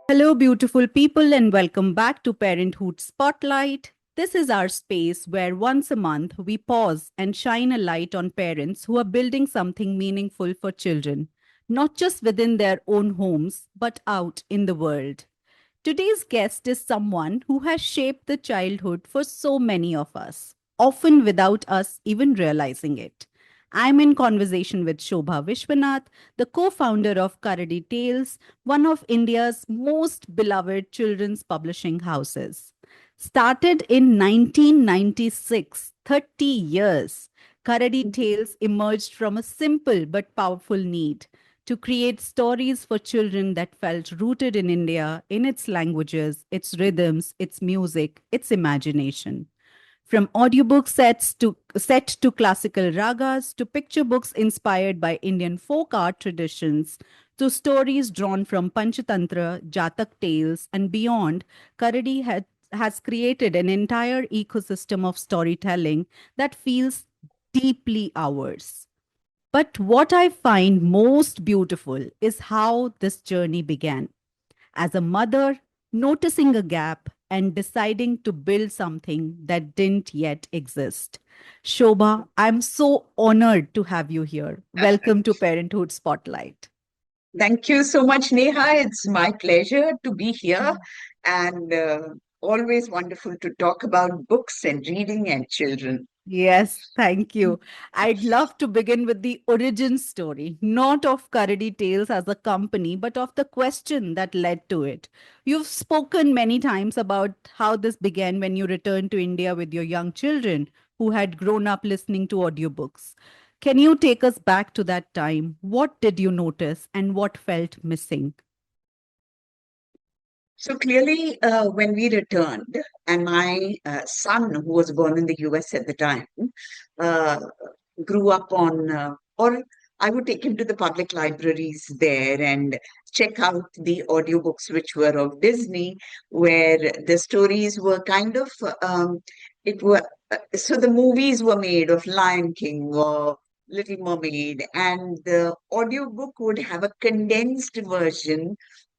Hello, beautiful people, and welcome back to Parenthoot Spotlight. This is our space where once a month we pause and shine a light on parents who are building something meaningful for children, not just within their own homes, but out in the world. Today's guest is someone who has shaped the childhood for so many of us, often without us even realizing it. I'm in conversation with Shobha Viswanath, the co founder of Karadi Tales, one of India's most beloved children's publishing houses. Started in 1996, 30 years, Karadi Tales emerged from a simple but powerful need to create stories for children that felt rooted in India, in its languages, its rhythms, its music, its imagination. From audiobook set to classical ragas to picture books inspired by Indian folk art traditions to stories drawn from Panchatantra, Jatak tales, and beyond, has created an entire ecosystem of storytelling that feels deeply ours. But what I find most beautiful is how this journey began. As a mother, noticing a gap and deciding to build something that didn't yet exist. Shobha, I'm so honored to have you here. Welcome to Parenthoot Spotlight. Thank you so much, Neha. It's my pleasure to be here and always wonderful to talk about books and reading and children. Yes, thank you. I'd love to begin with the origin story, not of Karadi Tales as a company, but of the question that led to it. You've spoken many times about how this began when you returned to India with your young children who had grown up listening to audiobooks. Can you take us back to that time? What did you notice and what felt missing? So clearly, when we returned, and my son, who was born in the US at the time, uh, grew up on, or I would take him to the public libraries there and check out the audiobooks which were of Disney, where the stories were kind of, it were, so the movies were made of Lion King or Little Mermaid, and the audiobook would have a condensed version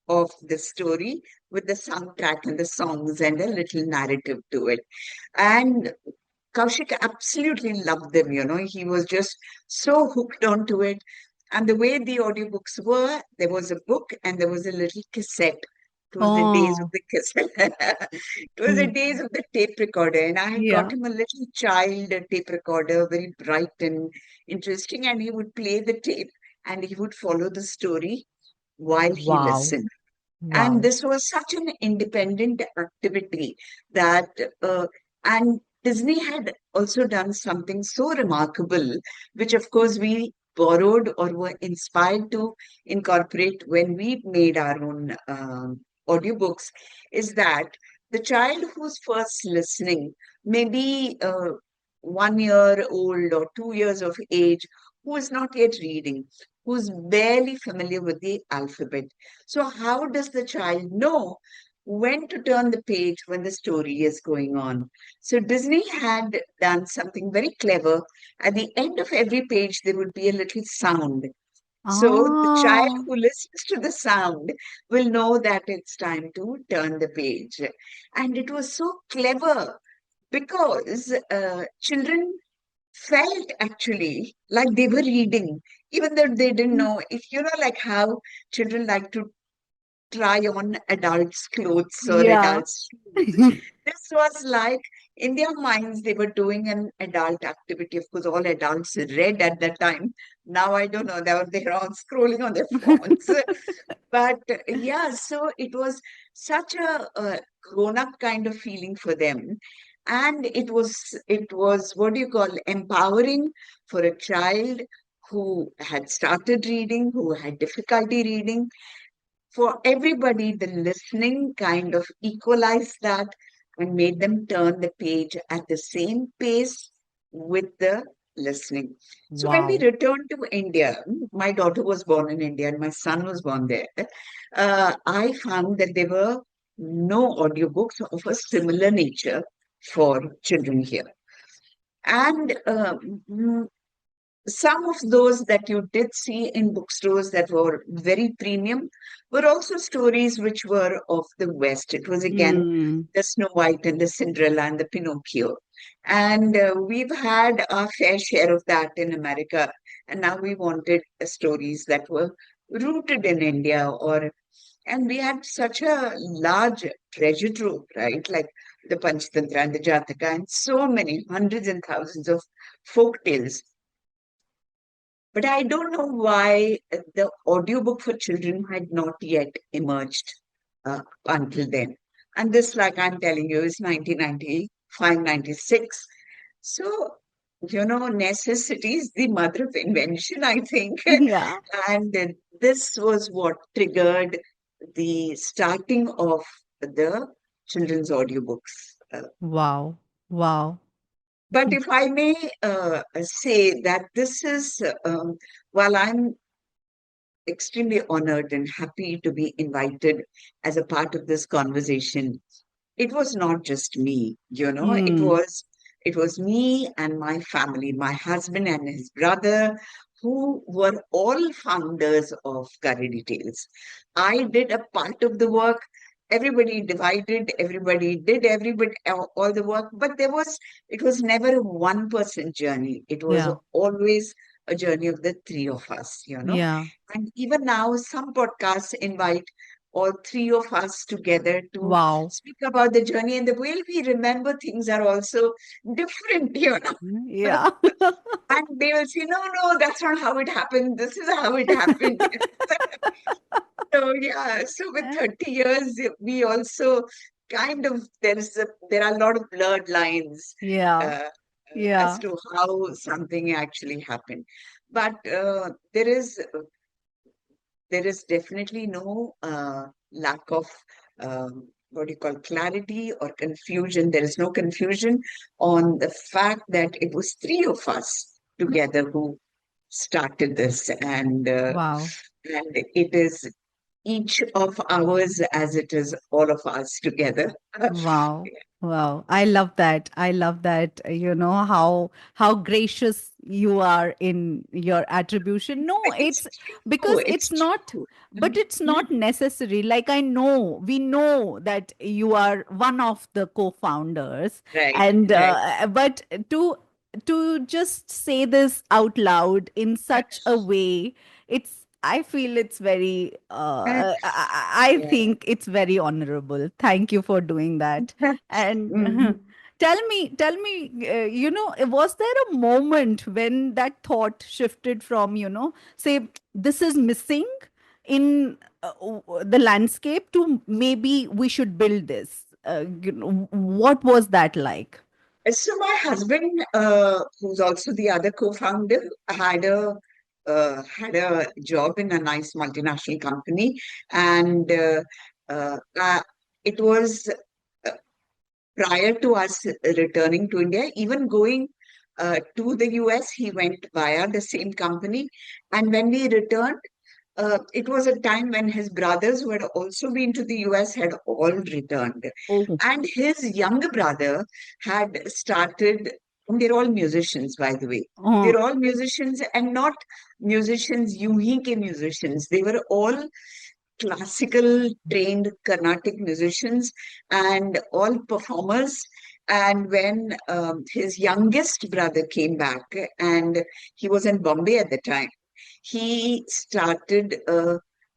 of the story with the soundtrack and the songs and a little narrative to it. And Kaushik absolutely loved them, he was just so hooked onto it. And the way the audiobooks were, there was a book and there was a little cassette. It was the days of Oh, the cassette. It was the mm, days of the tape recorder. And I had got yeah. him a little child tape recorder, very bright and interesting. And he would play the tape and he would follow the story while he Wow. listened. And Wow. this was such an independent activity that, and Disney had also done something so remarkable, which of course we borrowed or were inspired to incorporate when we made our own audiobooks, is that the child who's first listening, maybe 1 year old or 2 years of age, who is not yet reading, who's barely familiar with the alphabet. So, how does the child know when to turn the page when the story is going on? So, Disney had done something very clever. At the end of every page, there would be a little sound. So, the child Ah. who listens to the sound will know that it's time to turn the page. And it was so clever because children felt actually like they were reading, even though they didn't know. If like how children like to try on adults' clothes or Yeah. adults' shoes. This was like in their minds, they were doing an adult activity. Of course, all adults read at that time. Now I don't know, they're all scrolling on their phones. But yeah, so it was such a grown-up kind of feeling for them. And it was what do you call empowering for a child who had started reading, who had difficulty reading, for everybody, the listening kind of equalized that and made them turn the page at the same pace with the listening. So when we Wow. returned to India, my daughter was born in India and my son was born there. I found that there were no audiobooks of a similar nature for children here. And some of those that you did see in bookstores that were very premium were also stories which were of the West. It was again Hmm. the Snow White and the Cinderella and the Pinocchio. And we've had our fair share of that in America. And now we wanted stories that were rooted in India, or and we had such a large treasure trove, right? Like the Panchtantra and the Jataka, and so many hundreds and thousands of folk tales. But I don't know why the audiobook for children had not yet emerged until then. And this, like I'm telling you, is 1995, 96. So, necessity is the mother of invention, I think. Yeah. And this was what triggered the starting of the children's audiobooks. Wow. Wow. But if I may say that this is, while I'm extremely honored and happy to be invited as a part of this conversation, it was not just me, it Hmm. was me and my family, my husband and his brother, who were all founders of Karadi Tales. I did a part of the work. Everybody divided, everybody did everybody all the work, but it was never a one person journey. It was Yeah. always a journey of the three of us. Yeah. And even now, some podcasts invite all three of us together to Wow. speak about the journey, and the way we remember things are also different. Yeah. And they will say, no, no, that's not how it happened. This is how it happened. So yeah, so with 30 years, we also kind of there are a lot of blurred lines Yeah. uh, as Yeah. to how something actually happened. But there is definitely no lack of what do you call clarity or confusion. There is no confusion on the fact that it was three of us together who started this, Wow. and it is each of ours as it is all of us together. Wow. Wow. I love that. I love that, how gracious you are in your attribution. No, It's it's true. because It's it's not, true. but it's not necessary. Like we know that you are one of the co-founders, Right, and right. but to just say this out loud in such a way, I feel it's very, I Yeah. think it's very honorable. Thank you for doing that. And Mhm. was there a moment when that thought shifted from, say, this is missing in the landscape to maybe we should build this? What was that like? So my husband, who's also the other co-founder, had a job in a nice multinational company, and it was uh, prior to us returning to India. Even going to the US, he went via the same company, and when we returned, it was a time when his brothers, who had also been to the US, had all returned. Oh, And his younger brother had started, and they're all musicians, by the way. oh, They're all musicians, and not musicians, Yuhi musicians. They were all classical trained Carnatic musicians and all performers. And when his youngest brother came back, and he was in Bombay at the time, he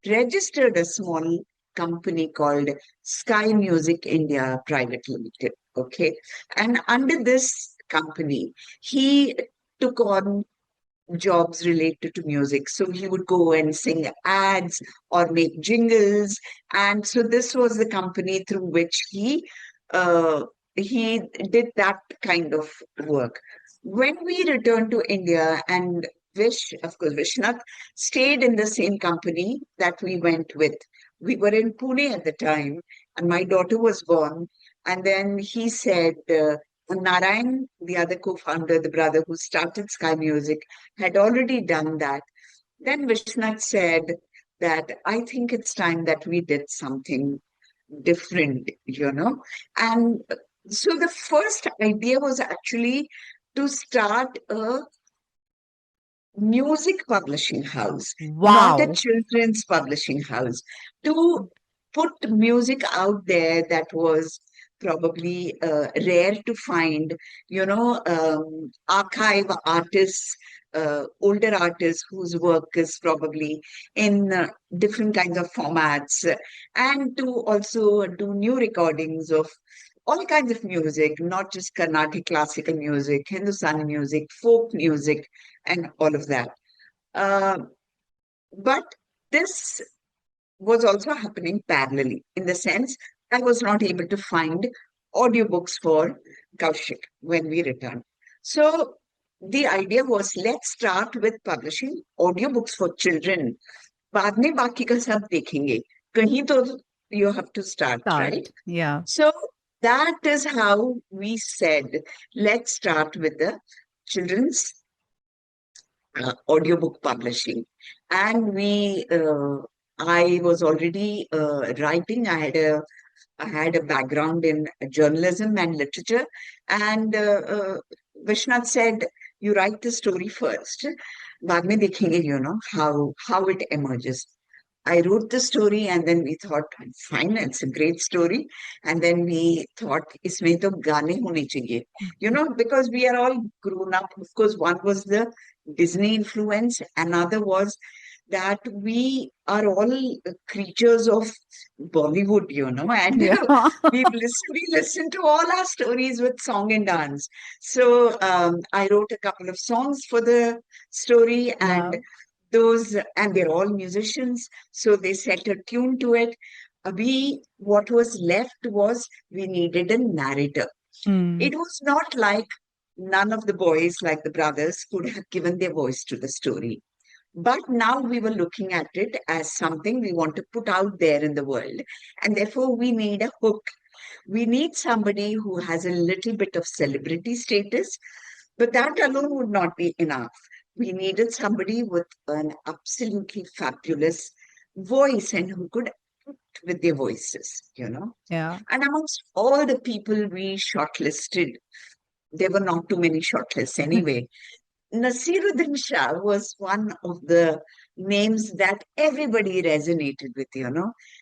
registered a small company called Sky Music India Private Limited. Okay. And under this company, he took on jobs related to music. So he would go and sing ads or make jingles. And so this was the company through which uh, he did that kind of work. When we returned to India, and of course, Vishnath stayed in the same company that we went with. We were in Pune at the time, and my daughter was born. And then he said, Narayan, the other co-founder, the brother who started Sky Music, had already done that. Then Vishnath said that I think it's time that we did something different. And so the first idea was actually to start a music publishing house, not a Wow. children's publishing house, to put music out there that was probably rare to find, archive artists, older artists whose work is probably in different kinds of formats, and to also do new recordings of all kinds of music, not just Carnatic classical music, Hindustani music, folk music, and all of that. Uh, but this was also happening parallelly in the sense I was not able to find audiobooks for Kaushik when we returned. So the idea was let's start with publishing audiobooks for children. बाद में बाकी का सब देखेंगे. कहीं तो you have to start, right? Start. Yeah. So that is how we said, let's start with the children's audiobook publishing. And I was already writing. I had a background in journalism and literature. And Vishnath said, you write the story first. बाद में देखेंगे, how it emerges. I wrote the story and then we thought, fine, it's a great story. And then we thought, इसमें तो गाने होने चाहिए. Because we are all grown up. Of course, one was the Disney influence. Another was that we are all creatures of Bollywood, and Yeah. we listen to all our stories with song and dance. So I wrote a couple of songs for the story, and Wow. they're all musicians, so they set a tune to it. What was left was we needed a narrator. Mm. It was not like none of the boys, like the brothers, could have given their voice to the story. But now we were looking at it as something we want to put out there in the world. And therefore, we need a hook. We need somebody who has a little bit of celebrity status, but that alone would not be enough. We needed somebody with an absolutely fabulous voice and who could act with their voices. Yeah. And amongst all the people we shortlisted, there were not too many shortlists anyway. Naseeruddin Shah was one of the names that everybody resonated with.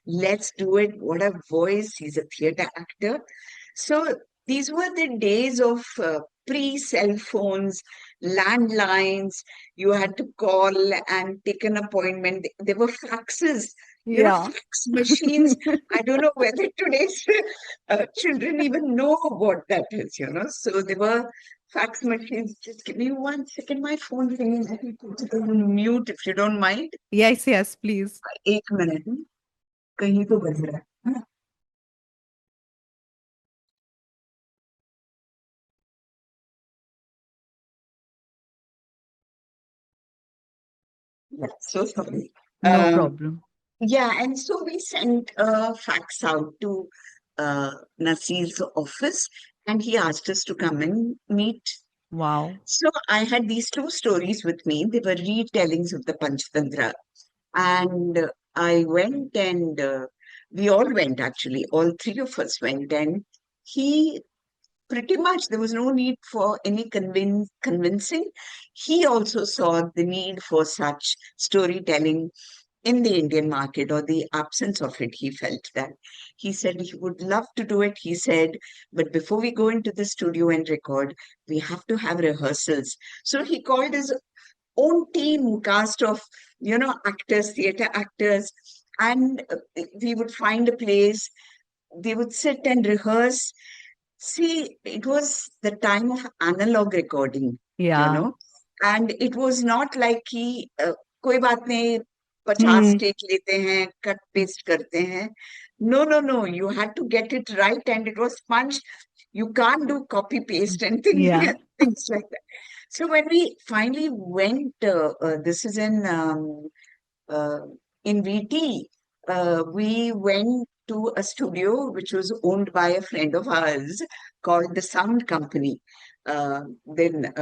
Let's do it. What a voice. He's a theater actor. So these were the days of pre-cell phones, landlines. You had to call and take an appointment. There were faxes, Yeah. fax machines. I don't know whether today's children even know what that is. So there were fax machines. Just give me 1 second. My phone ringing. Let me put it on mute if you don't mind. Yes, yes, please. 1 minute. कहीं तो बज रहा है. Yeah, so sorry. No Um, problem. yeah, and so we sent a fax out to Nasir's office, and he asked us to come and meet. Wow. So I had these two stories with me. They were retellings of the Panchatantra. And I went and we all went actually, all three of us went, and he pretty much there was no need for any convincing. He also saw the need for such storytelling in the Indian market or the absence of it. He felt that. He said he would love to do it. He said, but before we go into the studio and record, we have to have rehearsals. So he called his own team cast of, actors, theater actors, and we would find a place. They would sit and rehearse. See, it was the time of analog recording, you Yeah. know, and it was not like कि कोई बात नहीं 50 Hmm. Take लेते हैं cut paste करते हैं. No, you had to get it right, and it was punched. You can't do copy paste and things, Yeah. things like that. So when we finally went, this is uh, in VT, we went to a studio which was owned by a friend of ours called the Sound Company. Then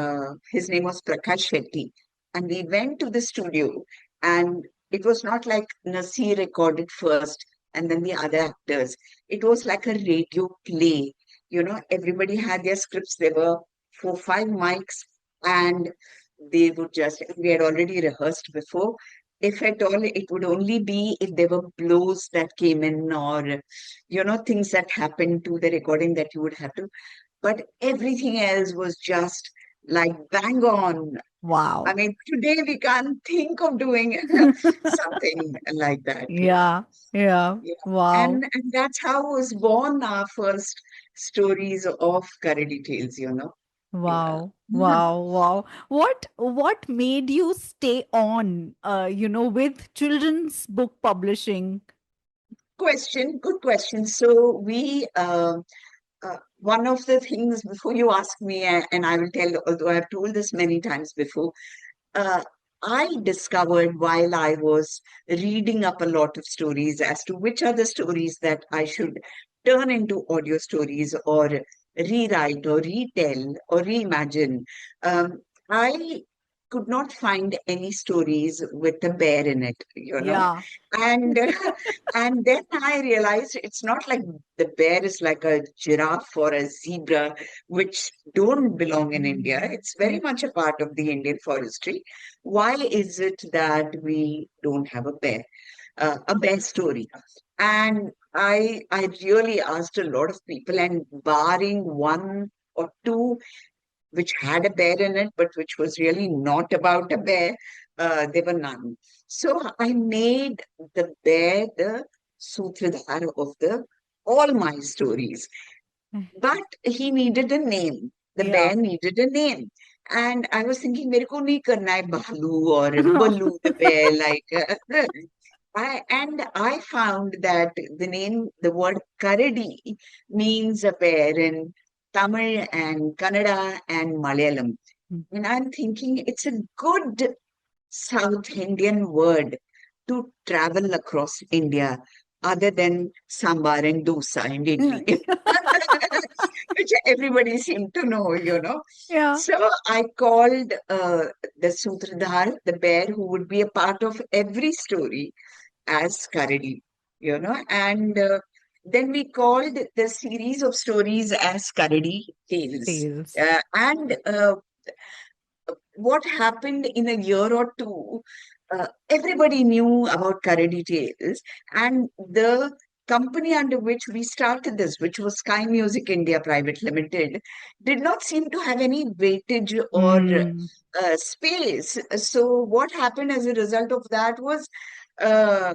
his name was Prakash Shetty. And we went to the studio, and it was not like Nasir recorded first and then the other actors. It was like a radio play. Everybody had their scripts. There were 4, 5 mics, and they would just, we had already rehearsed before. If at all, it would only be if there were blows that came in or, things that happened to the recording that you would have to. But everything else was just like bang on. I Wow. mean, today we can't think of doing something like that. Yeah, yeah. Yeah. Wow. And that's how was born our first stories of Karadi Tales. Yeah. Wow. Wow. Wow. What made you stay on with children's book publishing? Good question. So one of the things before you ask me, and I will tell, although I've told this many times before, uh, I discovered while I was reading up a lot of stories as to which are the stories that I should turn into audio stories or rewrite or retell or reimagine. I could not find any stories with a bear in it. Yeah. And and then I realized it's not like the bear is like a giraffe or a zebra, which don't belong in India. Mm. It's Yeah. very much a part of the Indian forestry. Why is it that we don't have a bear story? And I really asked a lot of people, and barring one or two which had a bear in it, but which was really not about a bear, there were none. So I made the bear the sutradhar of the all my stories. But he needed a name. The Yeah. bear needed a name. And I was thinking, मेरे को नहीं करना है Bhalu or Balu the bear. And I found that the word Karadi means a bear in Tamil and Kannada and Malayalam. And I'm thinking it's a good South Indian word to travel across India, other than sambar and dosa and idli, which everybody seemed to know. Yeah. So I called the Sutradhar, the bear who would be a part of every story, as Karadi, and then we called the series of stories as Karadi Tales. Tales. And what happened in a year or two, everybody knew about Karadi Tales, and the company under which we started this, which was Sky Music India Private Limited, did not seem to have any weightage or Mm. space. So what happened as a result of that was, uh,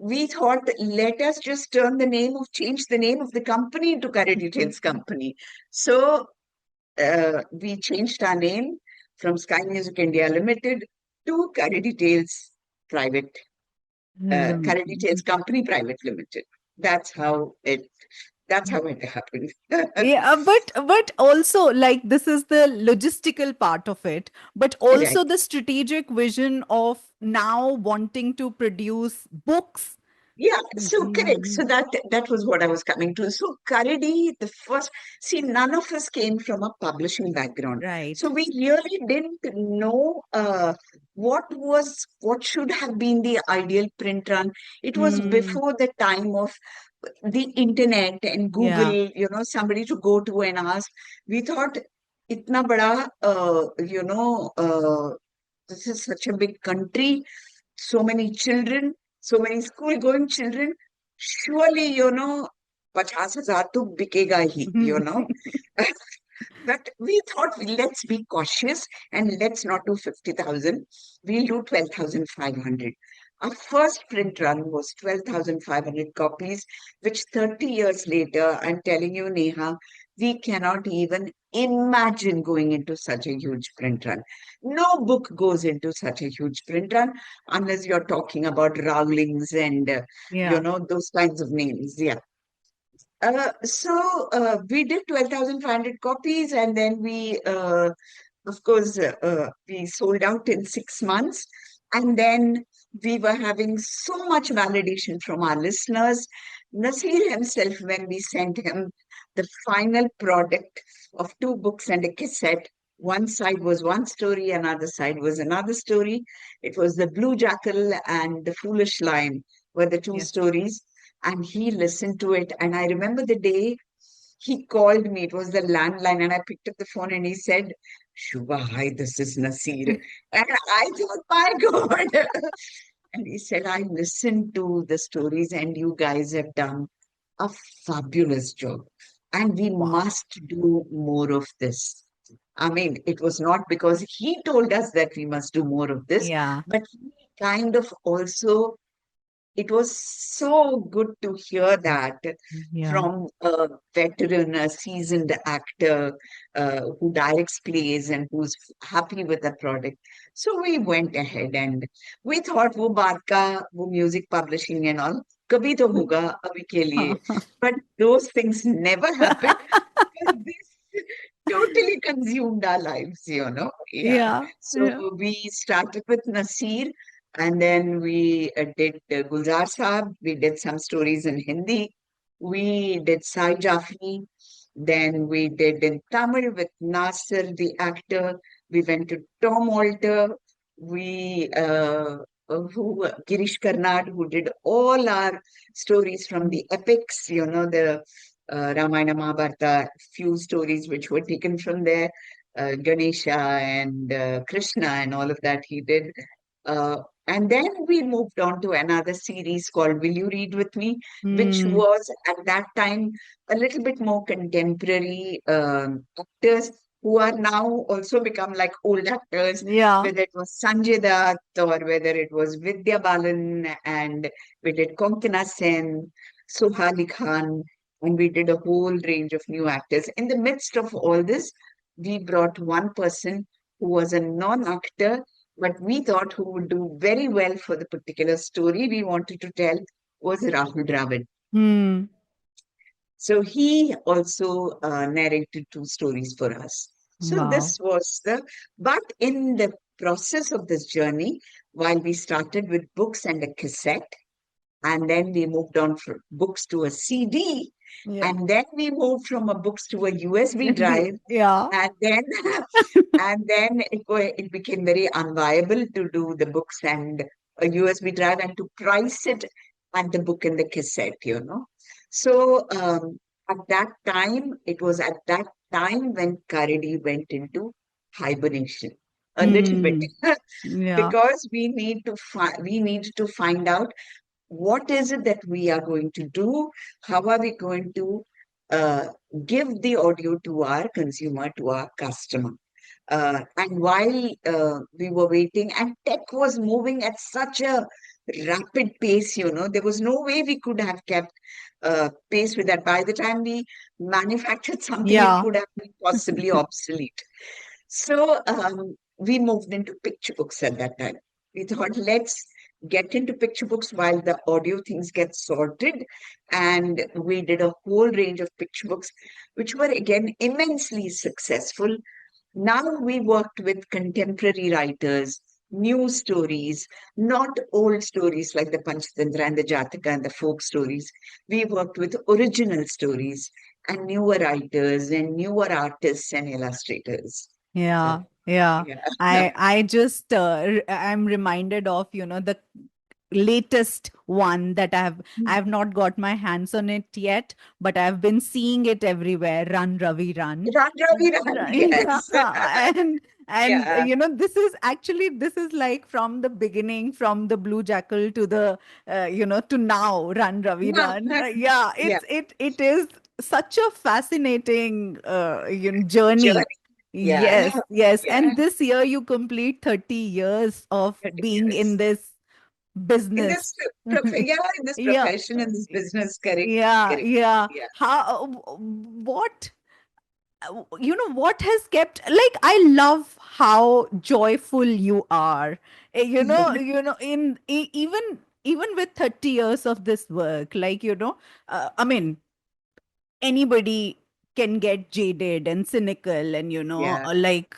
we thought, let us just change the name of the company to Karadi Tales Company. So we changed our name from Sky Music India Limited to Karadi Tales Private, Karadi Tales Company Private Limited. That's how it. That's how it happened. Yeah, but also like this is the logistical part of it, but Right. also the strategic vision of now wanting to produce books. Yeah, so correct. Mhm. So that was what I was coming to. So Karadi, the first, see, none of us came from a publishing background. So Right. we really didn't know what should have been the ideal print run. It was Mm, before the time of the internet and yeah. Google, somebody to go to and ask. We thought, itna bada, this is such a big country, so many children, so many school-going children. Surely, 50,000 to bikega hi. But we thought, let's be cautious and let's not do 50,000. We'll do 12,500. Our first print run was 12,500 copies, which 30 years later, I'm telling you, Neha, we cannot even imagine going into such a huge print run. No book goes into such a huge print run unless you're talking about Rowlings and, Yeah. those kinds of names. Yeah. So we did 12,500 copies, and then of course, we sold out in 6 months. And then we were having so much validation from our listeners. Nasir himself, when we sent him the final product of two books and a cassette, one side was one story, another side was another story. It was The Blue Jackal and The Foolish Lion were the two Yeah. stories, and he listened to it. And I remember the day he called me, it was the landline, and I picked up the phone and he said, Shubha, hi, this is Nasir. And I thought, my God. And he said, I listened to the stories and you guys have done a fabulous job. And we Wow. must do more of this. I mean, it was not because he told us that we must do more of this, Yeah. but he kind of also, it was so good to hear that Yeah. from a veteran, a seasoned actor who directs plays and who's happy with the product. So we went ahead and we thought, वो बात का, वो music publishing and all, कभी तो होगा अभी के लिए. But those things never happened because this totally consumed our lives, you know. Yeah. Yeah. So Yeah. we started with Nasir, and then we did Gulzar Saab. We did some stories in Hindi. We did Sai Jafri. Then we did in Tamil with Nasir, the actor. We went to Tom Alter. We Girish Karnad, who did all our stories from the epics, you know, the Ramayana Mahabharata, few stories which were taken from there. Ganesha and Krishna and all of that he did. Uh, and then we moved on to another series called Will You Read With Me, which Hmm. was at that time a little bit more contemporary actors who are now also become like old actors, Yeah. whether it was Sanjay Dutt or whether it was Vidya Balan, and we did Konkana Sen, Sohali Khan, and we did a whole range of new actors. In the midst of all this, we brought one person who was a non-actor, but we thought who would do very well for the particular story we wanted to tell was Rahul Dravid. Hmm. So he also narrated two stories for us. So Wow. this was but in the process of this journey, while we started with books and a cassette, and then we moved on from books to a CD, Yeah. and then we moved from a books to a USB drive, Yeah. and then it became very unviable to do the books and a USB drive and to price it and the book and the cassette, you know. So at that time, it was at that time when Karadi went into hibernation a little bit Hmm. Yeah. because we need to find out what is it that we are going to do? How are we going to uh, give the audio to our consumer, to our customer? And while we were waiting, and tech was moving at such a rapid pace, you know, there was no way we could have kept pace with that. By the time we manufactured something, it Yeah. would have been possibly obsolete. So we moved into picture books at that time. We thought, let's get into picture books while the audio things get sorted. And we did a whole range of picture books, which were again immensely successful. Now we worked with contemporary writers, new stories, not old stories like the Panchatantra and the Jataka and the folk stories. We worked with original stories and newer writers and newer artists and illustrators. Uh, Yeah. Yeah. yeah. I just I'm reminded of, the latest one that I've not got my hands on it yet, but I've been seeing it everywhere. Run Ravi Run. Run, Ravi, run. Yeah, Yes. and Yeah. this is like from the beginning, from the Blue Jackal to the to now, Run Ravi No, Run. Yeah, yeah. it is such a fascinating journey. Journey. Yeah. Yes, yes. Yeah. And this year you complete 30 years of 30 being in years. this In business. this in this Yeah, profession, in this business, correct, yeah, correct. yeah. Yeah. How, what, what has kept, like, I love how joyful you are. Even with 30 years of this work, like, I mean, anybody can get jaded and cynical and Yeah.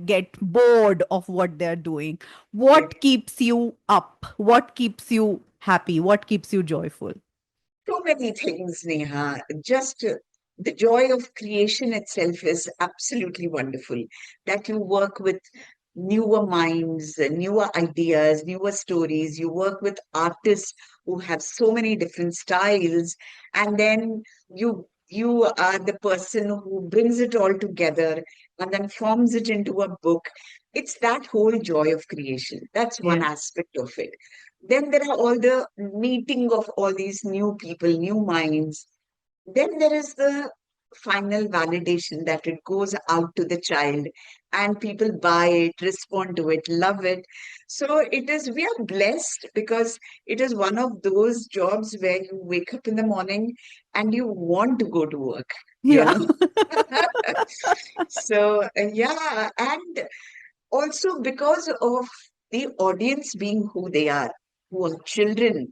get bored of what they're doing. What keeps you up? What keeps you happy? What keeps you joyful? So many things, Neha. Just the joy of creation itself is absolutely wonderful. That you work with newer minds, newer ideas, newer stories. You work with artists who have so many different styles, and then you are the person who brings it all together and then forms it into a book. It's that whole joy of creation. That's one Yeah. aspect of it. Then there are all the meeting of all these new people, new minds. Then there is the final validation that it goes out to the child and people buy it, respond to it, love it. So it is, we are blessed because it is one of those jobs where you wake up in the morning and you want to go to work, you Yeah. know? So, yeah, and also because of the audience being who they are, who are children,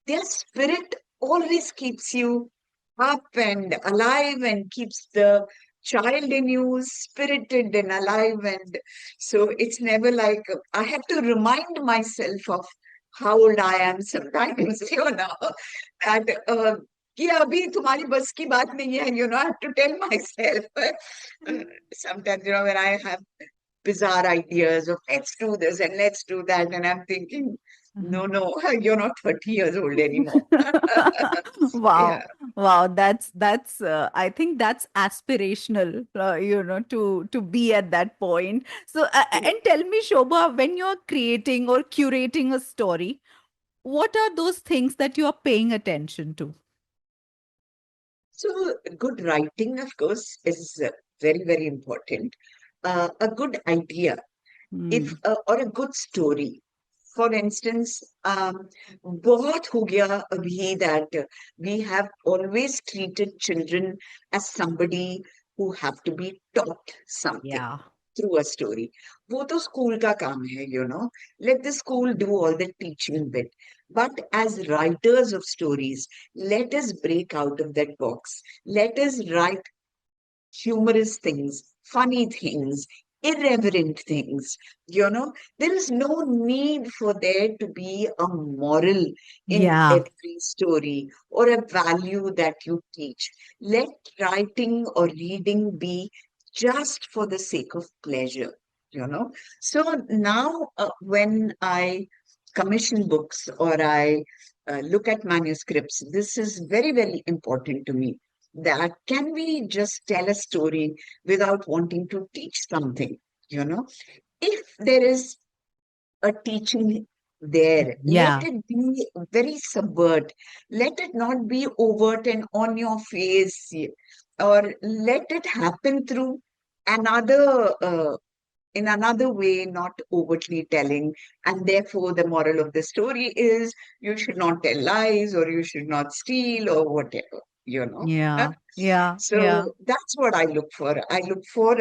their spirit always keeps you up and alive and keeps the child in you spirited and alive. And so it's never like I have to remind myself of how old I am sometimes, that कि अभी तुम्हारी बस की बात नहीं है, I have to tell myself. Sometimes, when I have bizarre ideas of let's do this and let's do that. And I'm thinking, no, no, you're not 30 years old anymore. Yeah. Wow. Wow. That's I think that's aspirational, to be at that point. So, and tell me, Shobha, when you're creating or curating a story, what are those things that you are paying attention to? So, good writing, of course, is very, very important. A good idea, if Hmm. or a good story. For instance, बहुत हो गया अभी that we have always treated children as somebody who have to be taught something Yeah. through a story. वो तो school का काम है. Let the school do all the teaching bit. But as writers of stories, let us break out of that box. Let us write humorous things, funny things, irreverent things. There is no need for there to be a moral in Yeah. every story or a value that you teach. Let writing or reading be just for the sake of pleasure. So now, when I commission books or I look at manuscripts, this is very, very important to me, that can we just tell a story without wanting to teach something? You know, if there is a teaching there, let Yeah. it be very subvert. Let it not be overt and on your face, or let it happen through another. In another way, not overtly telling. And therefore, the moral of the story is you should not tell lies or you should not steal or whatever. Yeah. Yeah. Yeah. So that's what I look for. I look for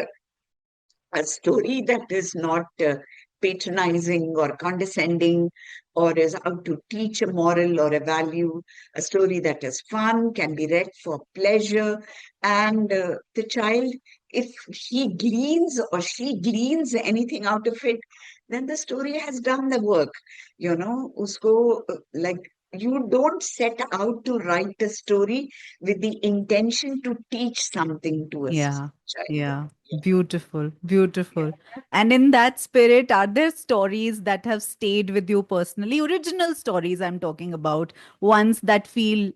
a story that is not patronizing or condescending or is out to teach a moral or a value, a story that is fun, can be read for pleasure. And the child, if he gleans or she gleans anything out of it, then the story has done the work. Usko, like, you don't set out to write a story with the intention to teach something to a Yeah, child. yeah. Beautiful, beautiful. And in that spirit, are there stories that have stayed with you personally? Original stories I'm talking about, ones that feel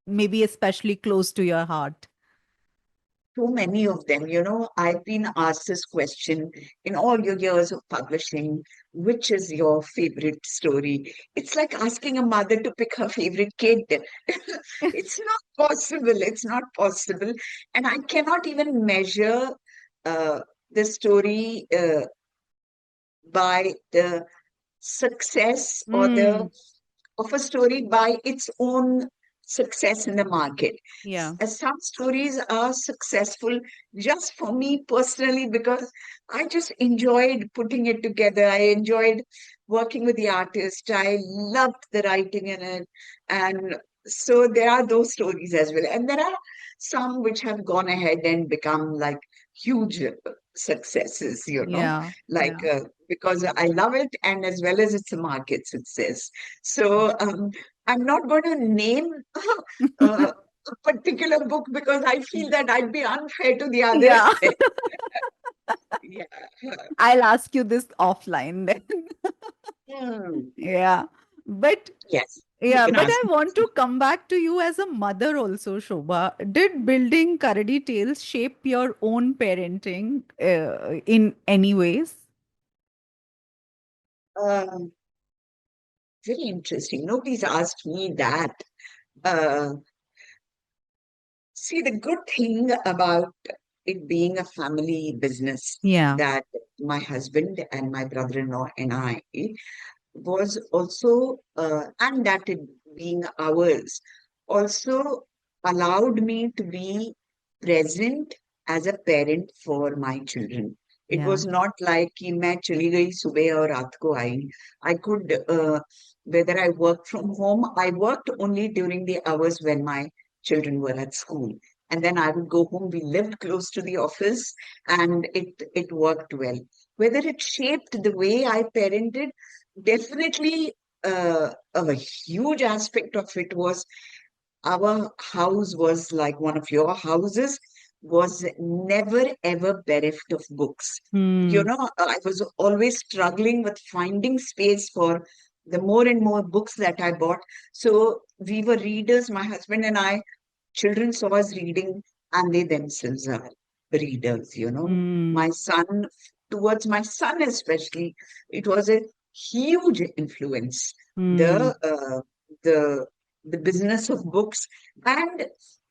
maybe especially close to your heart. So many of them. I've been asked this question in all your years of publishing, which is your favorite story? It's like asking a mother to pick her favorite kid. It's not possible. It's not possible. And I cannot even measure uh, the story by the success or the Mm, of a story by its own success in the market. yeah, Some stories are successful just for me personally because I just enjoyed putting it together. I enjoyed working with the artist. I loved the writing in it. And so there are those stories as well. And there are some which have gone ahead and become like huge successes, yeah, like yeah. because I love it and as well as it's a market success. So I'm not going to name a particular book because I feel that I'd be unfair to the others. Yeah. Yeah. I'll ask you this offline then. Hmm. Yeah. But Yes. You Yeah, can but ask I me. want to come back to you as a mother also, Shobha. Did building Karadi Tales shape your own parenting in any ways? Um, Very interesting. Nobody's asked me that. Uh, See, the good thing about it being a family business Yeah, that my husband and my brother-in-law and I was also, and that it being ours, also allowed me to be present as a parent for my children. It yeah, was not like कि मैं चली गई सुबह और रात को आई. I could, whether I worked from home, I worked only during the hours when my children were at school. And then I would go home. We lived close to the office and it worked well. Whether it shaped the way I parented, definitely, a huge aspect of it was our house was like one of your houses, was never ever bereft of books. You hmm, know, I was always struggling with finding space for the more and more books that I bought. So we were readers, my husband and I. Children saw us reading, and they themselves are readers, you know. hmm, My son, towards my son especially, it was a huge influence. hmm, The the the business of books, and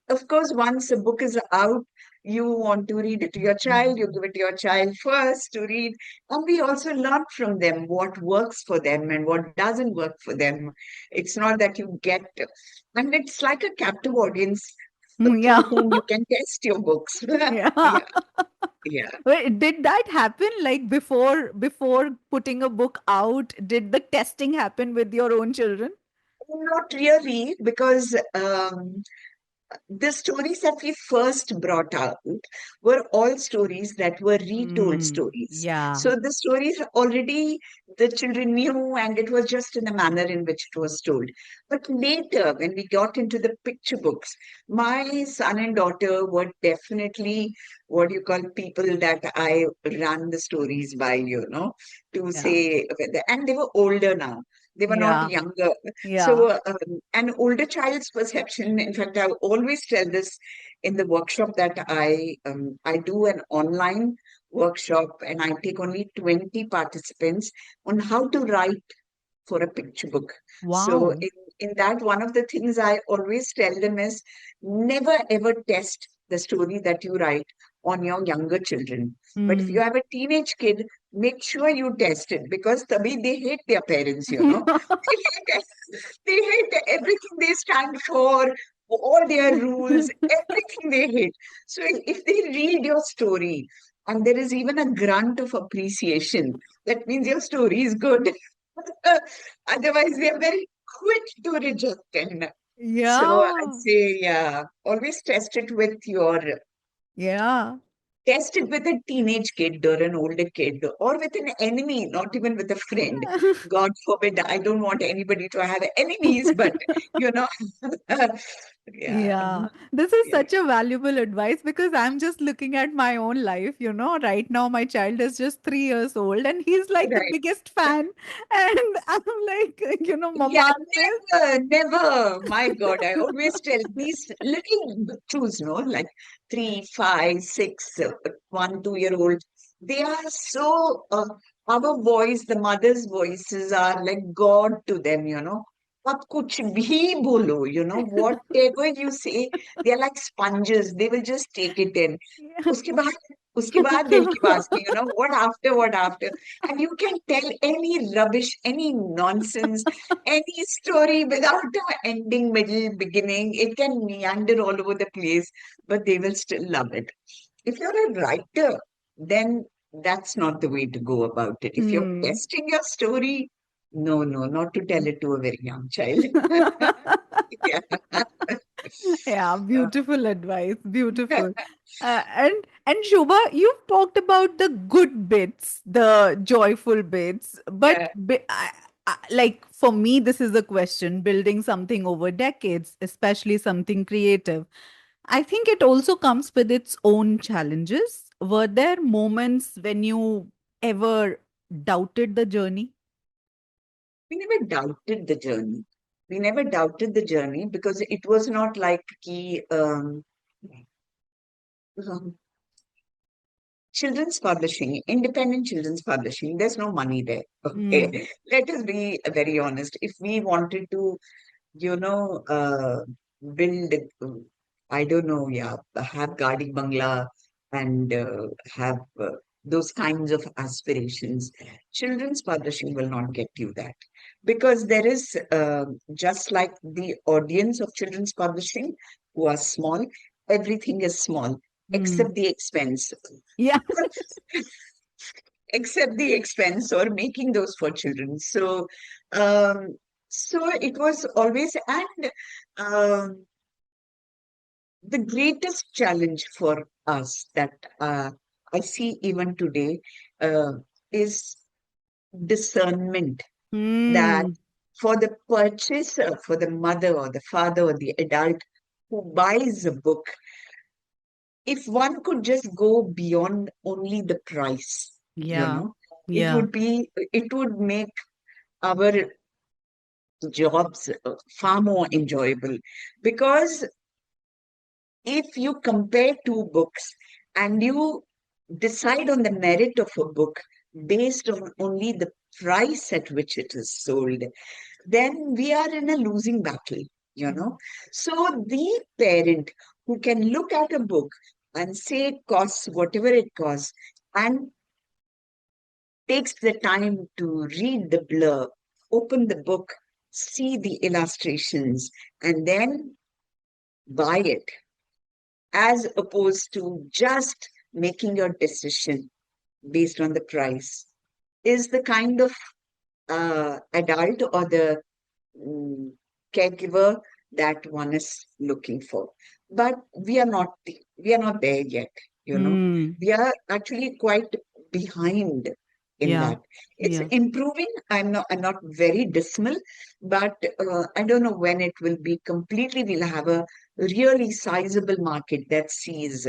of course, once a book is out, you want to read it to your child. You give it to your child first to read, and we also learn from them what works for them and what doesn't work for them. It's not that you get, and it's like a captive audience hmm, yeah, through whom you can test your books. yeah. Yeah, yeah. Wait, did that happen like before putting a book out? Did the testing happen with your own children? Not really, because the stories that we first brought out were all stories that were retold Hmm. stories. Yeah. So the stories already the children knew, and it was just in the manner in which it was told. But later, when we got into the picture books, my son and daughter were definitely what you call people that I ran the stories by, you know, to Yeah. say, and they were older now. They were not Yeah. younger. Yeah. So, an older child's perception, in fact, I always tell this in the workshop that I do an online workshop and I take only 20 participants on how to write for a picture book. So Wow. in that, one of the things I always tell them is never ever test the story that you write on your younger children. But if you Hmm. have a teenage kid, make sure you test it because tabhi they hate their parents, you know. They hate it. They hate everything they stand for, all their rules, everything they hate. So if they read your story and there is even a grunt of appreciation, that means your story is good. Otherwise, they are very quick to reject it. So I'd Yeah. say, yeah, always Yeah. test it with a teenage kid or an older kid or with an enemy, not even with a friend. God forbid, I don't want anybody to have enemies, but you know, yeah, Yeah, this is yeah, such a valuable advice because I'm just looking at my own life. Right now my child is just 3 years old and he's like the right. biggest fan. And I'm like, Yeah, Mama, this. never. My God, I always tell these little butchus, no, like 3, 5, 6, 1, 2 year old. They are so, our voice, the mother's voices are like God to them, you know. आप कुछ भी बोलो, you know, whatever you say, they are like sponges. They will just take it in. Yeah. उसके बाद, उसके बाद दिल की बात की, you know, what after? And you can tell any rubbish, any nonsense, any story without an ending, middle, beginning. It can meander all over the place, but they will still love it. If you're a writer, then that's not the way to go about it. If you're Hmm. testing your story, no, no, not to tell it to a very young child. Yeah. Yeah, Uh, beautiful advice. Beautiful. And Shobha, you've talked about the good bits, the joyful bits, but yeah. like for me, this is a question: building something over decades, especially something creative. I think it also comes with its own challenges. Were there moments when you ever doubted the journey? We never doubted the journey. We never doubted the journey because it was not like um, children's publishing, independent children's publishing, there's no money there. Mm. Okay. Let us be very honest. If we wanted to, you know, build, I don't know, yeah, have Gadi Bangla and have those kinds of aspirations, children's publishing will not get you that. Because there is, just like the audience of children's publishing, who are small, everything is small, Mm. except the expense. Yeah. Except the expense or making those for children. Um, so it was always, and um, the greatest challenge for us that I see even today uh, is discernment that Mm. for the purchaser, for the mother or the father or the adult who buys a book, if one could just go beyond only the price, Yeah. Yeah. it would make our jobs far more enjoyable. Because if you compare two books and you decide on the merit of a book based on only the price at which it is sold, then we are in a losing battle, you know. So the parent who can look at a book and say it costs whatever it costs and takes the time to read the blurb, open the book, see the illustrations, and then buy it, as opposed to just making your decision based on the price, is the kind of adult or the mm, caregiver that one is looking for. But we are not there yet, you know. Mm. We are actually quite behind in Yeah. that. It's Yeah. improving. I'm not very dismal, but I don't know when it will be completely. We'll have a really sizable market that sees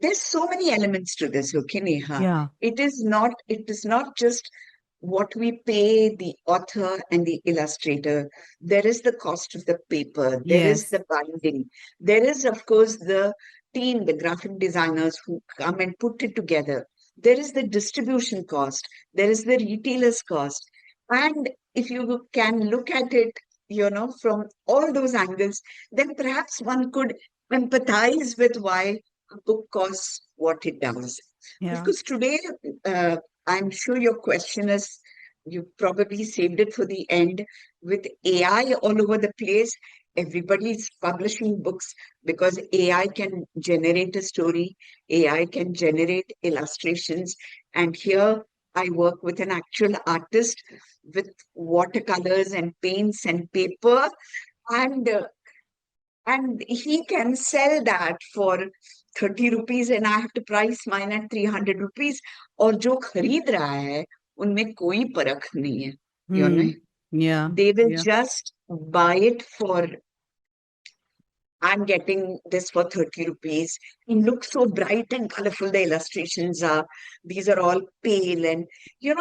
there's so many elements to this, okay, Neha. Yeah. It is not just what we pay the author and the illustrator. There is the cost of the paper, there is Yes. the binding, there is, of course, the team, the graphic designers who come and put it together. There is the distribution cost, there is the retailer's cost. And if you can look at it, from all those angles, then perhaps one could empathize with why a book costs what it does. Of Yeah. course, today, uh, I'm sure your question is, you probably saved it for the end. With AI all over the place, everybody's publishing books because AI can generate a story, AI can generate illustrations. And here I work with an actual artist with watercolors and paints and paper. And he can sell that for 30 rupees and I have to price mine at 300 rupees. और जो खरीद रहा है उनमें कोई परख नहीं है. You know, Mm. Yeah. they will Yeah. just buy it for, I'm getting this for 30 rupees. It looks so bright and colorful. The illustrations are, these are all pale. And,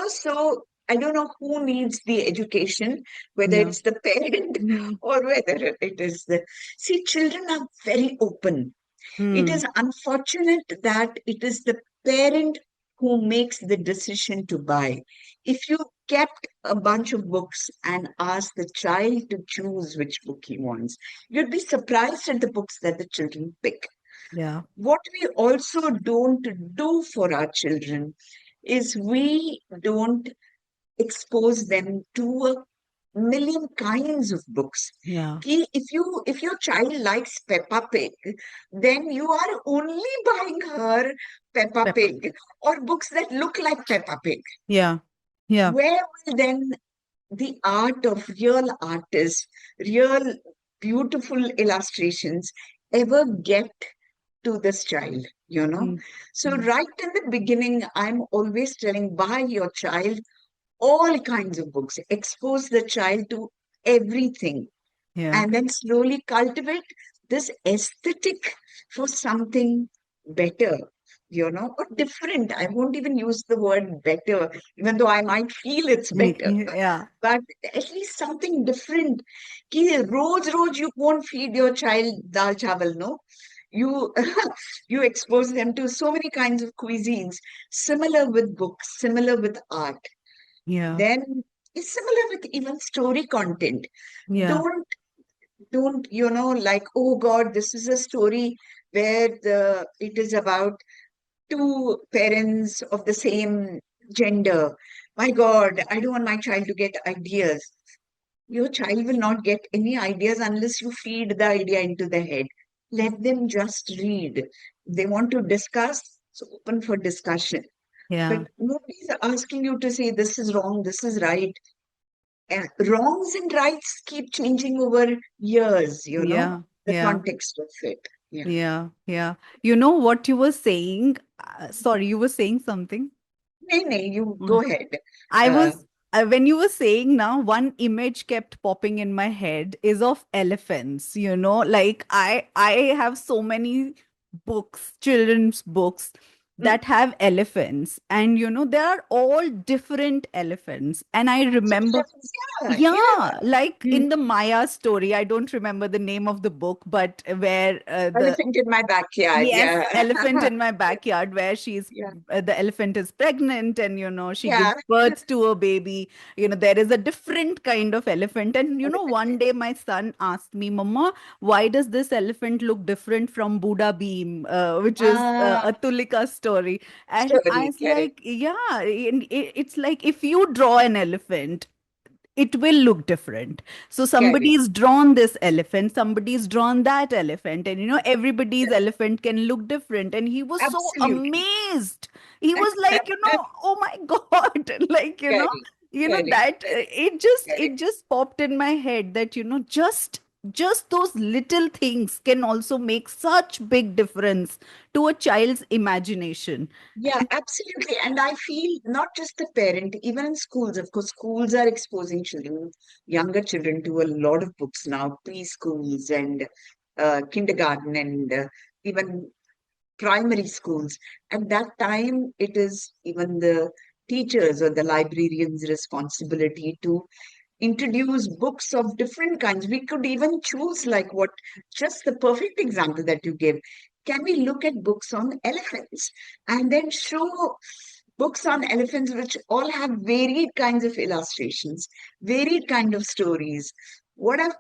so I don't know who needs the education, whether Yeah. it's the parent Mm. or whether it is the. See, children are very open. It Mm. is unfortunate that it is the parent who makes the decision to buy. If you kept a bunch of books and asked the child to choose which book he wants, you'd be surprised at the books that the children pick. Yeah. What we also don't do for our children is we don't expose them to a million kinds of books. Yeah. If your child likes Peppa Pig, then you are only buying her Peppa Pepper. Pig or books that look like Peppa Pig. Yeah. Yeah. Where will then the art of real artists, real beautiful illustrations ever get to this child, Mm. So Mm. right in the beginning, I'm always telling, buy your child all kinds of books, expose the child to everything, Yeah. and then slowly cultivate this aesthetic for something better. or different. I won't even use the word better, even though I might feel it's better. Yeah. But at least something different. Ki roz you won't feed your child dal chawal, no? You you expose them to so many kinds of cuisines, similar with books, similar with art. Yeah. Then it's similar with even story content. Yeah. Don't don't like, oh God, this is a story where it is about two parents of the same gender. My God, I don't want my child to get ideas. Your child will not get any ideas unless you feed the idea into the head. Let them just read. They want to discuss, so open for discussion. Yeah. But nobody's asking you to say this is wrong, this is right. And wrongs and rights keep changing over years, Yeah. the Yeah. context of it. Yeah. Yeah. Yeah. You know what you were saying? Sorry, you were saying something. Nay, nay, you go ahead. I Uh, was when you were saying now, one image kept popping in my head is of elephants, like I have so many books, children's books mm, that have elephants, and they are all different elephants. And I so remember, yeah, yeah. yeah, like Mm. in the Maya story, I don't remember the name of the book, but where the Elephant in my backyard. yes, Yeah. elephant in my backyard, where Yeah. the elephant is pregnant, and she Yeah. gives birth to a baby. There is a different kind of elephant. And Elephant. one day my son asked me, Mama, why does this elephant look different from Buddha Beam, which is Ah, a Tulika story? And I story. was Correct. like, yeah, it's like if you draw an elephant, it will look different. So Correct. somebody's drawn this elephant, somebody's drawn that elephant, and everybody's Yeah. elephant can look different. And he was so Absolutely. amazed. He was like, oh my God, like, Correct. Correct. that Correct. it Correct. just popped in my head that just those little things can also make such big difference to a child's imagination. Yeah, absolutely. And I feel not just the parent, even in schools, of course, schools are exposing children, younger children, to a lot of books now, preschools and kindergarten and even primary schools. At that time, it is even the teachers or the librarians' responsibility to introduce books of different kinds. We could even choose, like, what just the perfect example that you gave. Can we look at books on elephants and then show books on elephants which all have varied kinds of illustrations, varied kind of stories? What a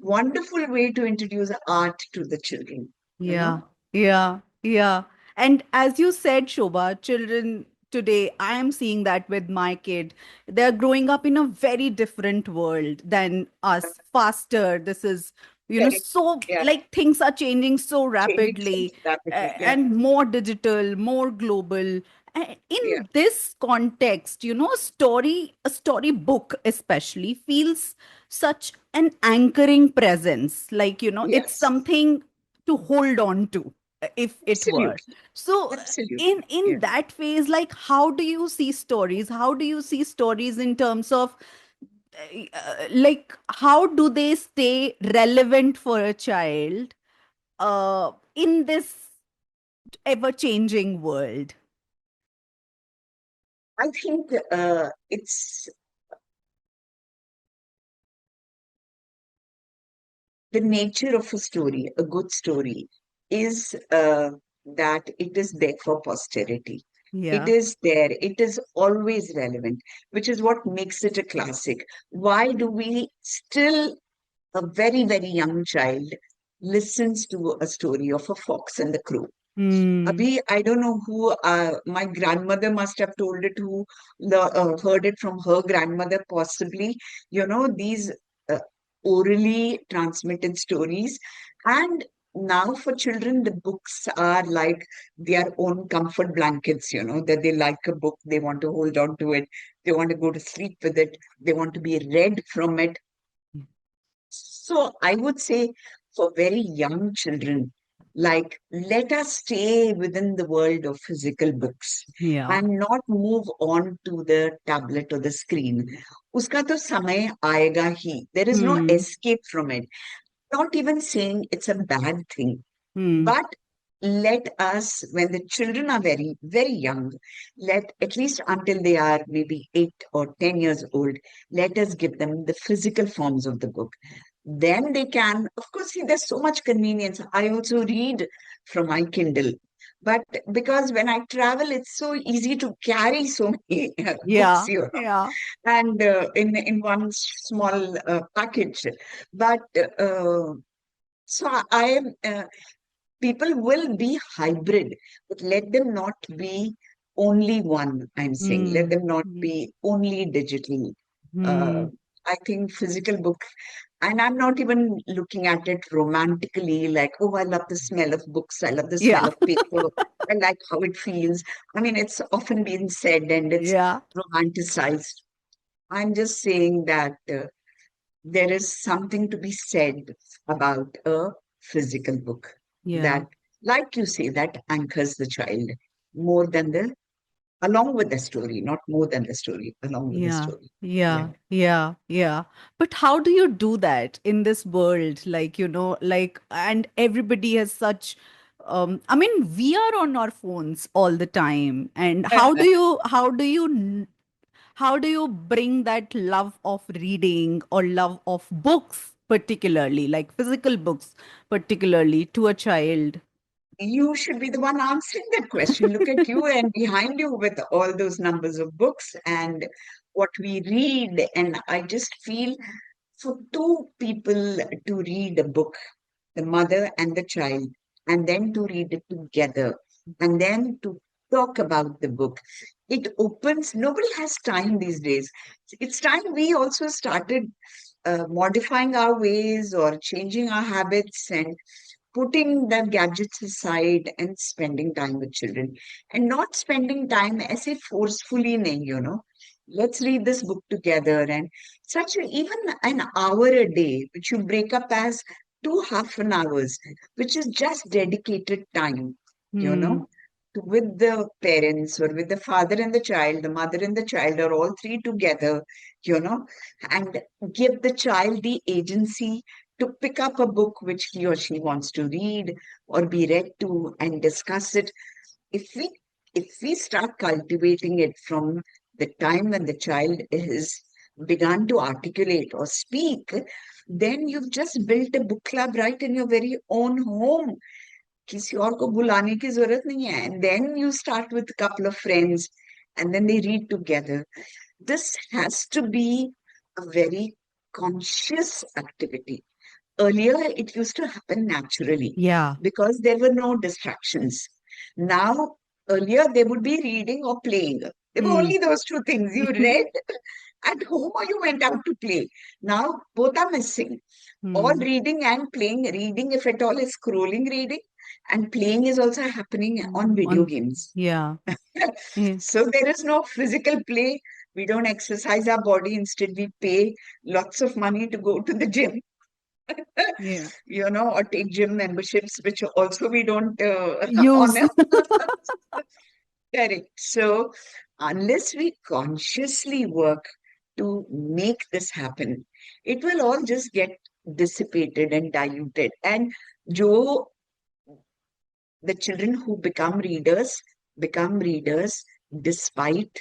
wonderful way to introduce art to the children, you Yeah, know? yeah, yeah. And as you said, Shobha, children today, I am seeing that with my kid. They're growing up in a very different world than us, faster. This is, Correct. so Yeah, like things are changing so changing so rapidly, rapidly. Yeah, and more digital, more global. And yeah, in this context, a story book especially feels such an anchoring presence. Like, it's yes, something to hold on to, if it were. absolutely, So in absolutely. in Yeah. that phase, like, how do you see stories? How do you see stories in terms of, like, how do they stay relevant for a child in this ever changing world? I think it's the nature of a story, a good story, is that it is there for posterity. It Yeah. is there, it is always relevant, which is what makes it a classic. Why do we still, a very, very young child, listens to a story of a fox and the crow? Hmm. Abhi, I don't know who, my grandmother must have told it, who heard it from her grandmother, possibly. These uh, orally transmitted stories. And now for children, the books are like their own comfort blankets, that they like a book, they want to hold on to it, they want to go to sleep with it, they want to be read from it. So I would say for very young children, like, let us stay within the world of physical books Yeah. and not move on to the tablet or the screen. Uska to samay aayega hi. There is no Hmm. escape from it. Not even saying it's a bad thing, Hmm. but let us, when the children are very, very young, let at least until they are maybe 8 or 10 years old, let us give them the physical forms of the book. Then they can, of course, see, there's so much convenience. I also read from my Kindle, but because when I travel, it's so easy to carry so many books, Yeah, yeah. and in one small package. But so I am. People will be hybrid, but let them not be only one, I'm saying. Let Hmm. them not Hmm. be only digital. Uh, Hmm. I think physical book, and I'm not even looking at it romantically, like, oh, I love the smell of books, I love the smell Yeah, of paper, I like how it feels. I mean, it's often been said and it's yeah, romanticized. I'm just saying that there is something to be said about a physical book yeah. that, like you say, that anchors the child more than the, along with the story, not more than the story, along with the Yeah, story. Yeah. yeah, yeah, yeah. But how do you do that in this world? Like, like, and everybody has such, I mean, we are on our phones all the time. And how do you bring that love of reading or love of books, particularly, like physical books, particularly to a child? You should be the one answering that question. Look at you and behind you with all those numbers of books and what we read. And I just feel for two people to read a book, the mother and the child, and then to read it together, and then to talk about the book. It opens, nobody has time these days. It's time we also started modifying our ways or changing our habits and putting the gadgets aside and spending time with children and not spending time as if forcefully, let's read this book together and such even an hour a day, which you break up as 2 half an hours, which is just dedicated time, you Hmm. know, with the parents or with the father and the child, the mother and the child, or all three together, you know, and give the child the agency to pick up a book which he or she wants to read or be read to and discuss it. If we if we start cultivating it from the time when the child is begun to articulate or speak, then you've just built a book club right in your very own home. किसी और को बुलाने की जरूरत नहीं है. And then you start with a couple of friends and then they read together. This has to be a very conscious activity. Earlier, it used to happen naturally Yeah. because there were no distractions. Now, earlier, they would be reading or playing. There were Hmm. only those two things. You read at home or you went out to play. Now, both are missing. Or Hmm. reading and playing. Reading, if at all, is scrolling reading, and playing is also happening on video On, games. yeah. Yeah. So there is no physical play. We don't exercise our body. Instead, we pay lots of money to go to the gym, Yeah. or take gym memberships, which also we don't Use. honor. Correct. So unless we consciously work to make this happen, it will all just get dissipated and diluted. And Joe, the children who become readers despite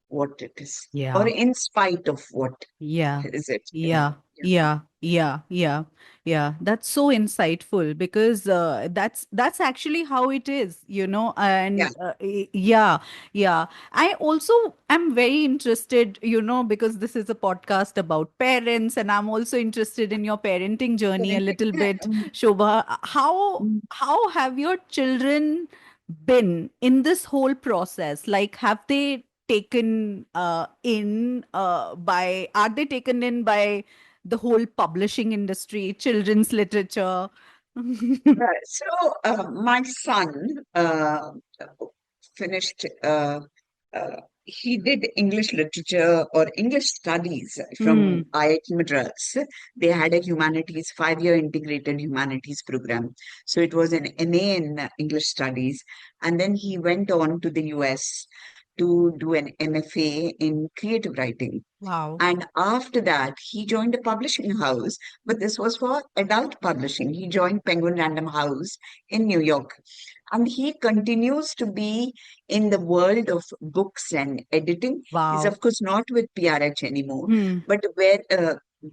what it is, or Yeah. in spite of what Yeah. is it. Yeah. Yeah. Yeah. Yeah. Yeah. That's so insightful because that's actually how it is, Yeah, and yeah. Yeah. I also am very interested, because this is a podcast about parents, and I'm also interested in your parenting journey a little yeah. bit, Shobha. How have your children been in this whole process? Like, have they taken in by are they taken in by the whole publishing industry, children's literature? My son finished, he did English literature or English studies from Hmm. IIT Madras. They had a humanities, 5-year integrated humanities program. So it was an MA in English studies. And then he went on to the US to do an MFA in creative writing. Wow. And after that, he joined a publishing house, but this was for adult publishing. He joined Penguin Random House in New York. And he continues to be in the world of books and editing. He's, Wow. of course, not with PRH anymore, Hmm. but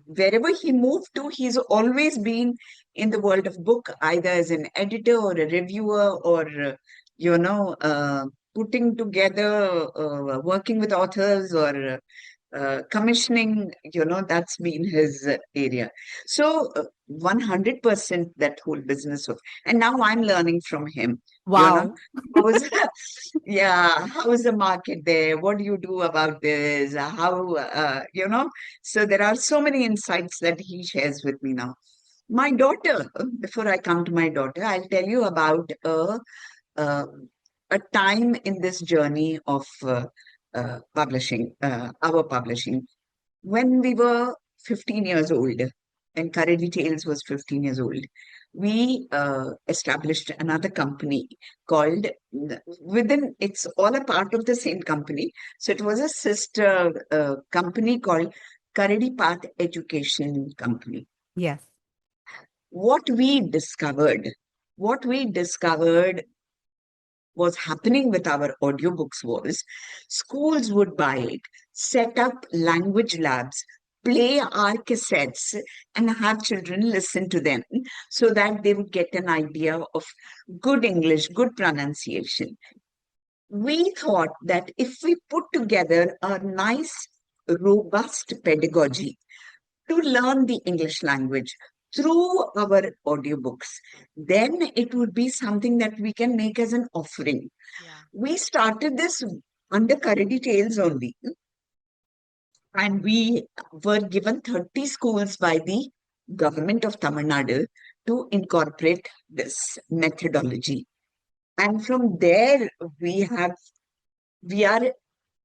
wherever he moved to, he's always been in the world of book, either as an editor or a reviewer or, you know, putting together, working with authors or commissioning, that's been his area. So 100% that whole business of, and now I'm learning from him, you know, Wow. how is, yeah, how is the market there? What do you do about this? So there are so many insights that he shares with me now. My daughter, before I come to my daughter, I'll tell you about uh, a time in this journey of publishing, our publishing. When we were 15 years old, and Karadi Tales was 15 years old, we established another company called, it's all a part of the same company. So it was a sister company called Karadi Path Education Company. Yes. What we discovered, what we discovered was happening with our audiobooks was schools would buy it, set up language labs, play our cassettes, and have children listen to them so that they would get an idea of good English, good pronunciation. We thought that if we put together a nice, robust pedagogy to learn the English language through our audiobooks, then it would be something that we can make as an offering. Yeah. We started this under Karadi Tales only, and we were given 30 schools by the government of Tamil Nadu to incorporate this methodology. And from there, we are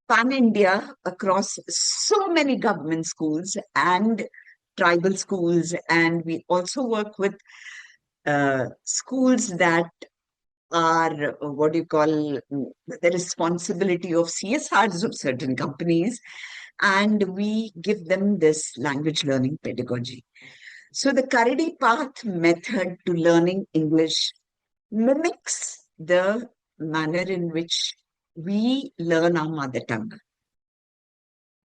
pan India across so many government schools and tribal schools, and we also work with schools that are what do you call the responsibility of CSRs of certain companies, and we give them this language learning pedagogy. So the Karadi Path method to learning English mimics the manner in which we learn our mother tongue.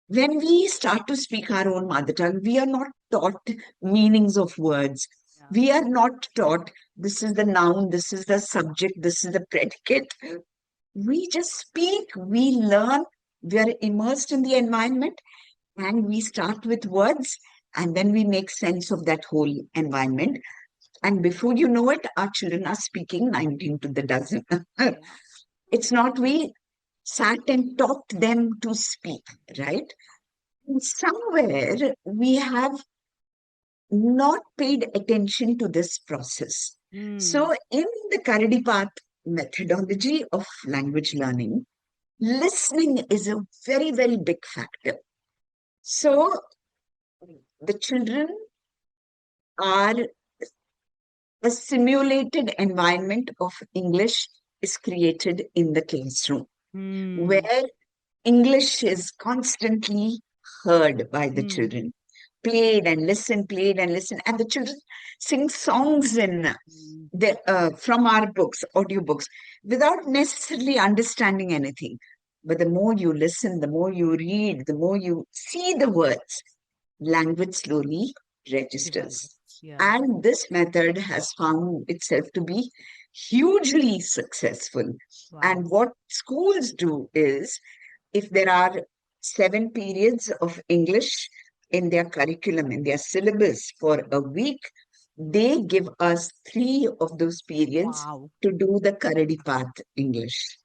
When we start to speak our own mother tongue, we are not taught meanings of words. Yeah. We are not taught this is the noun, this is the subject, this is the predicate. We just speak, we learn, we are immersed in the environment, and we start with words, and then we make sense of that whole environment. And before you know it, our children are speaking 19 to the dozen. Yeah. It's not we sat and taught them to speak, right? Somewhere we have not paid attention to this process. Hmm. So, in the Karadi Path methodology of language learning, listening is a very, very big factor. So, the children are a simulated environment of English is created in the classroom Hmm. where English is constantly heard by the Hmm. children, played and listen, and the children sing songs in Hmm. from our books, audiobooks, without necessarily understanding anything. But the more you listen, the more you read, the more you see the words, language slowly registers. Develops. Yeah. And this method has found itself to be hugely successful. Wow. And what schools do is, if there are 7 periods of English in their curriculum, in their syllabus for a week, they give us 3 of those periods Wow. to do the Karadi Path English,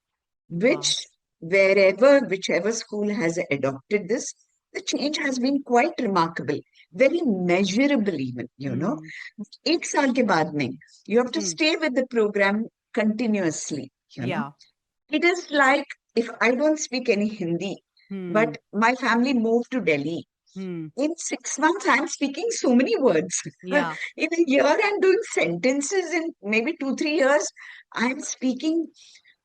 Wow. which whichever school has adopted this, the change has been quite remarkable, very measurable even. Hmm. 8 साल के बाद नहीं. You have to Hmm. stay with the program continuously. Yeah. It is like if I don't speak any Hindi, Hmm. but my family moved to Delhi. Hmm. In 6 months, I'm speaking so many words. Yeah. In a year, I'm doing sentences. In maybe 2, 3 years, I'm speaking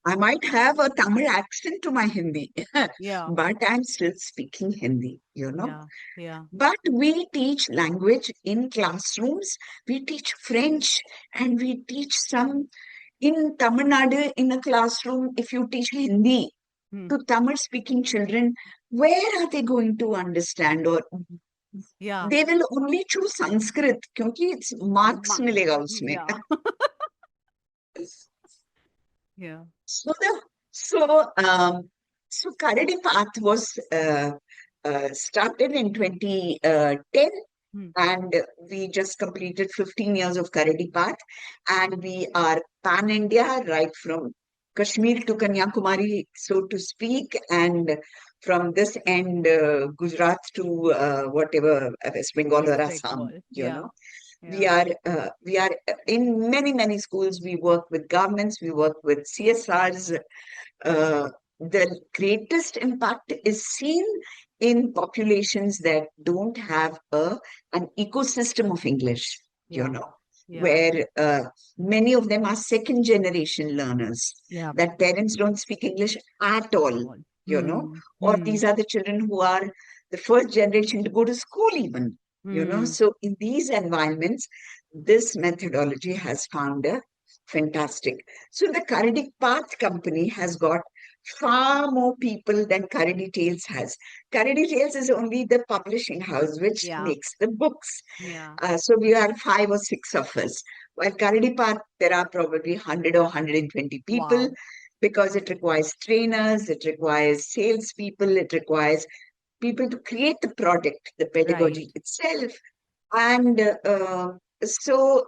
I might have a Tamil accent to my Hindi, Yeah. but I'm still speaking Hindi, you know. Yeah. Yeah. But we teach language in classrooms. We teach French and we teach some in Tamil Nadu in a classroom. If you teach Hindi Hmm. to Tamil speaking children, where are they going to understand? Or Yeah. they will only choose Sanskrit क्योंकि it's marks Ma- मिलेगा उसमें. yeah. Yeah. So the so so Karadi Path was started in 2010, Hmm. and we just completed 15 years of Karadi Path, and we are pan India, right from Kashmir to Kanyakumari, so to speak, and from this end, Gujarat to whatever, West Bengal or West Assam, Bengal. you Yeah. know. We Yeah. are in many schools. We work with governments, we work with CSRs. uh, the greatest impact is seen in populations that don't have an ecosystem of English, you Yeah. know, Yeah. where many of them are second generation learners, Yeah. that parents don't speak English at all, All. you know, Hmm. or Hmm. these are the children who are the first generation to go to school, even, you know. Hmm. So, in these environments, this methodology has found a fantastic. So the Karadi Path company has got far more people than Karadi Tales has. Karadi Tales is only the publishing house which Yeah. makes the books. Yeah. So we are 5 or 6 of us. While Karadi Path, there are probably 100 or 120 people Wow. because it requires trainers, it requires salespeople, it requires people to create the product, the Right. pedagogy itself. And so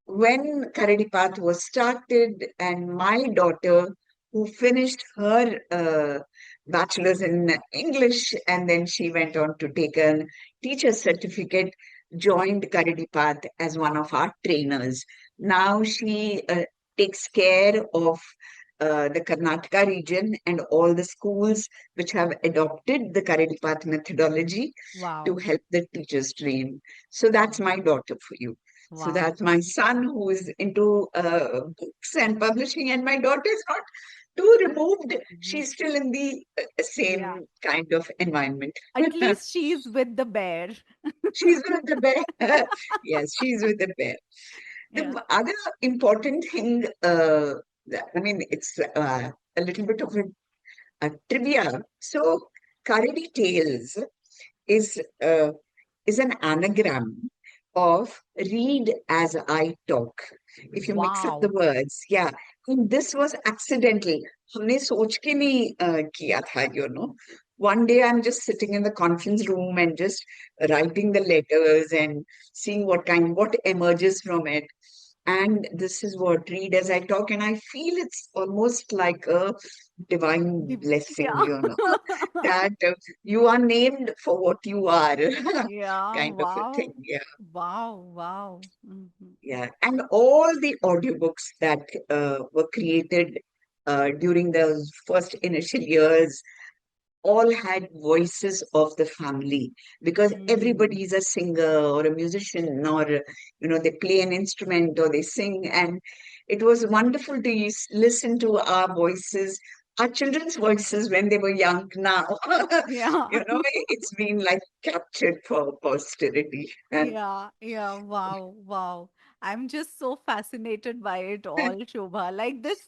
when Karadi Path was started, and my daughter, who finished her bachelor's in English and then she went on to take a teacher certificate, joined Karadi Path as one of our trainers. Now she takes care of the Karnataka region and all the schools which have adopted the Karadi Path methodology to Wow. help the teachers train. So that's my daughter for you. So Wow. that's my son who is into books and publishing, and my daughter is not too removed. Mhm. She's still in the Yeah. same kind of environment. At least she's with the bear. She's with the bear. Yes, she's with the bear. Yeah. The other important thing, I mean, it's a little bit of a trivia. So, Karadi Tales is uh, is an anagram of read as I talk. If you mix up the Wow. words, yeah. And this was accidental. हमने सोच के नहीं किया था, you know. One day I'm just sitting in the conference room and just writing the letters and seeing what emerges from it. And this is what read as I talk, and I feel it's almost like a divine blessing, Yeah. you know, that you are named for what you are, Yeah. kind of a thing. Wow. Yeah, Wow. Wow. Mhm. yeah. And all the audiobooks that were created during those first initial years all had voices of the family, because Mm. everybody is a singer or a musician, or they play an instrument or they sing, and it was wonderful to listen to our voices, our children's voices when they were young. Now Yeah. it's been like captured for posterity. Yeah, yeah, wow, wow. I'm just so fascinated by it all, Shobha. Like this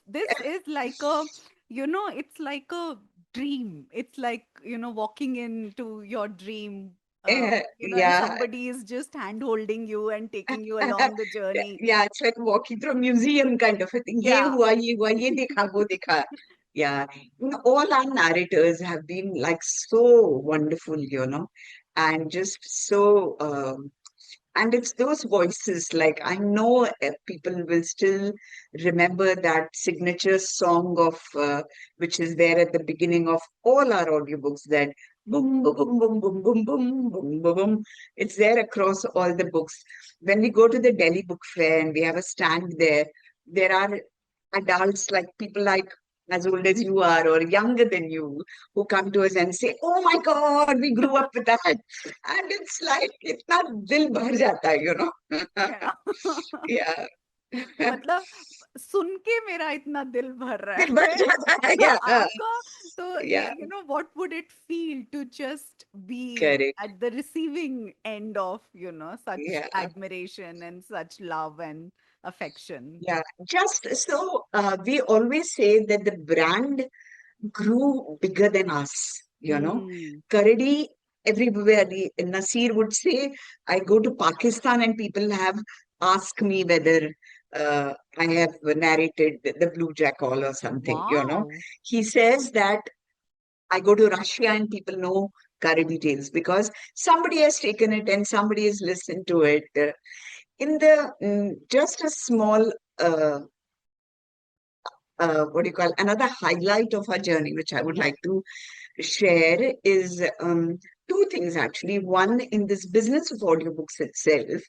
is like it's like a dream. It's like, walking into your dream. And Yeah. somebody is just hand holding you and taking you along the journey. Yeah, it's like walking through a museum kind of a thing. Yeah. ये हुआ, ये देखा, वो देखा. Yeah. All our narrators have been like so wonderful, and just so, and it's those voices, like I know people will still remember that signature song of, which is there at the beginning of all our audiobooks, that boom, boom, boom, boom, boom, boom, boom, boom, boom, boom. It's there across all the books. When we go to the Delhi Book Fair and we have a stand there, there are adults, like people like as old as you are or younger than you, who come to us and say, "Oh my God, we grew up with that." And it's like, itna dil bhar jata hai, Yeah. Yeah. मतलब सुन के मेरा इतना दिल भर रहा दिल भर है जाता है, yeah, आपका तो yeah, what would it feel to just be correct, at the receiving end of such yeah, admiration and such love and affection. yeah. Just so we always say that the brand grew bigger than us, you know. Hmm. Karadi, everybody, Nasir would say, I go to Pakistan and people have asked me whether I have narrated the Blue Jackal or something, you know. Wow. He says that I go to Russia and people know Karadi Tales because somebody has taken it and somebody has listened to it. In the just a small what do you call another highlight of our journey, which I would Yeah. like to share, is two things actually. One, in this business of audiobooks itself,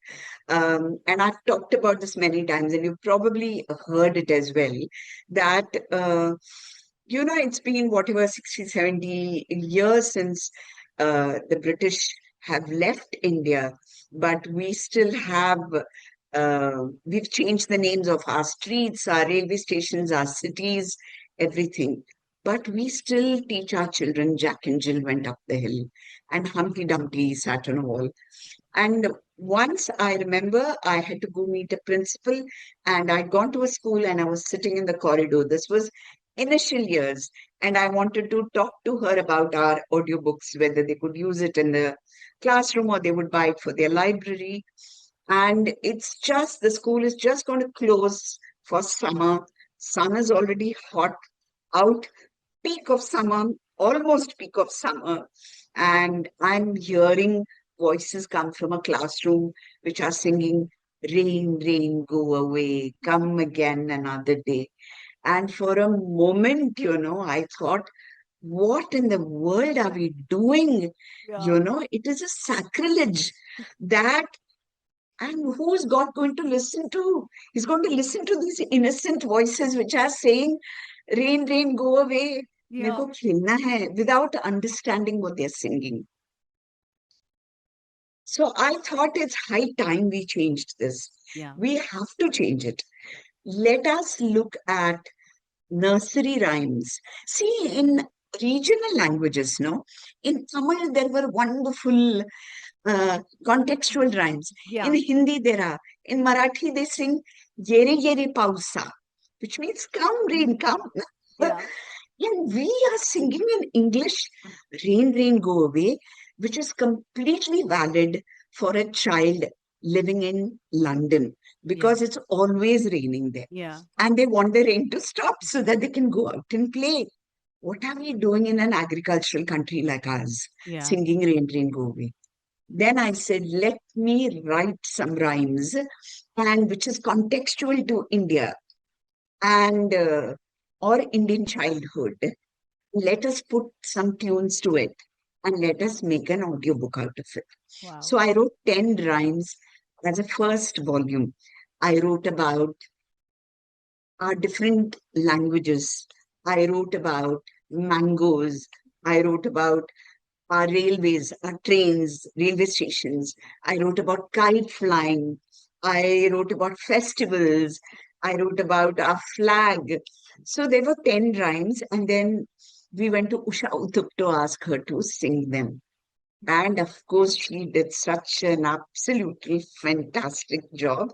and I've talked about this many times, and you've probably heard it as well, that it's been whatever 60, 70 years since the British have left India, but we still have we've changed the names of our streets, our railway stations, our cities, everything. But we still teach our children Jack and Jill went up the hill and Humpty Dumpty sat on a wall. And once I remember I had to go meet a principal and I'd gone to a school and I was sitting in the corridor. This was initial years. And I wanted to talk to her about our audiobooks, whether they could use it in the classroom or they would buy it for their library. And it's just, the school is just going to close for summer. Sun is already hot out, peak of summer, almost peak of summer. And I'm hearing voices come from a classroom which are singing, Rain, rain, go away, come again another day. And for a moment, I thought, what in the world are we doing? Yeah. It is a sacrilege that, and who's God going to listen to? He's going to listen to these innocent voices which are saying, rain, rain, go away. मेरे Yeah. को खेलना है, without understanding what they're singing. So I thought it's high time we changed this. Yeah. We have to change it. Let us look at nursery rhymes. See, in regional languages, no, in Tamil there were wonderful contextual rhymes. In Yeah. Hindi there are. In Marathi they sing Yeri Yeri Pausa, which means come rain, come. Yeah. And we are singing in English, Rain, Rain, Go Away, which is completely valid for a child living in London Yeah. because it's always raining there. Yeah. And they want the rain to stop so that they can go out and play. What are we doing in an agricultural country like ours? Yeah. Singing Rain, Rain, Go Away. Then I said, let me write some rhymes, and which is contextual to India and or Indian childhood. Let us put some tunes to it and let us make an audiobook out of it. Wow. So I wrote 10 rhymes as a first volume. I wrote about our different languages. I wrote about mangoes. I wrote about our railways, our trains, railway stations. I wrote about kite flying. I wrote about festivals. I wrote about our flag. So there were 10 rhymes, and then we went to Usha Uthup to ask her to sing them. And of course, she did such an absolutely fantastic job.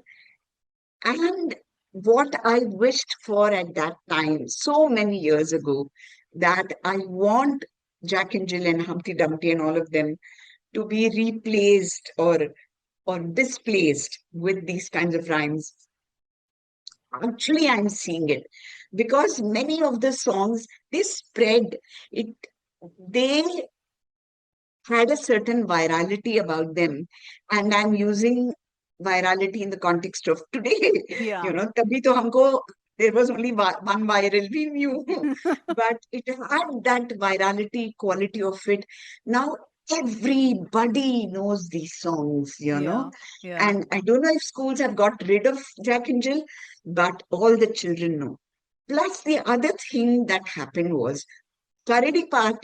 And what I wished for at that time, so many years ago, that I want Jack and Jill and Humpty Dumpty and all of them to be replaced or displaced with these kinds of rhymes. Actually, I'm seeing it because many of the songs they spread it. They had a certain virality about them, and I'm using virality in the context of today. Yeah. तभी तो हमको there was only one viral we knew, but it had that virality quality of it. Now everybody knows these songs. Yeah. Yeah. And I don't know if schools have got rid of Jack and Jill, but all the children know. Plus, the other thing that happened was Karadi Path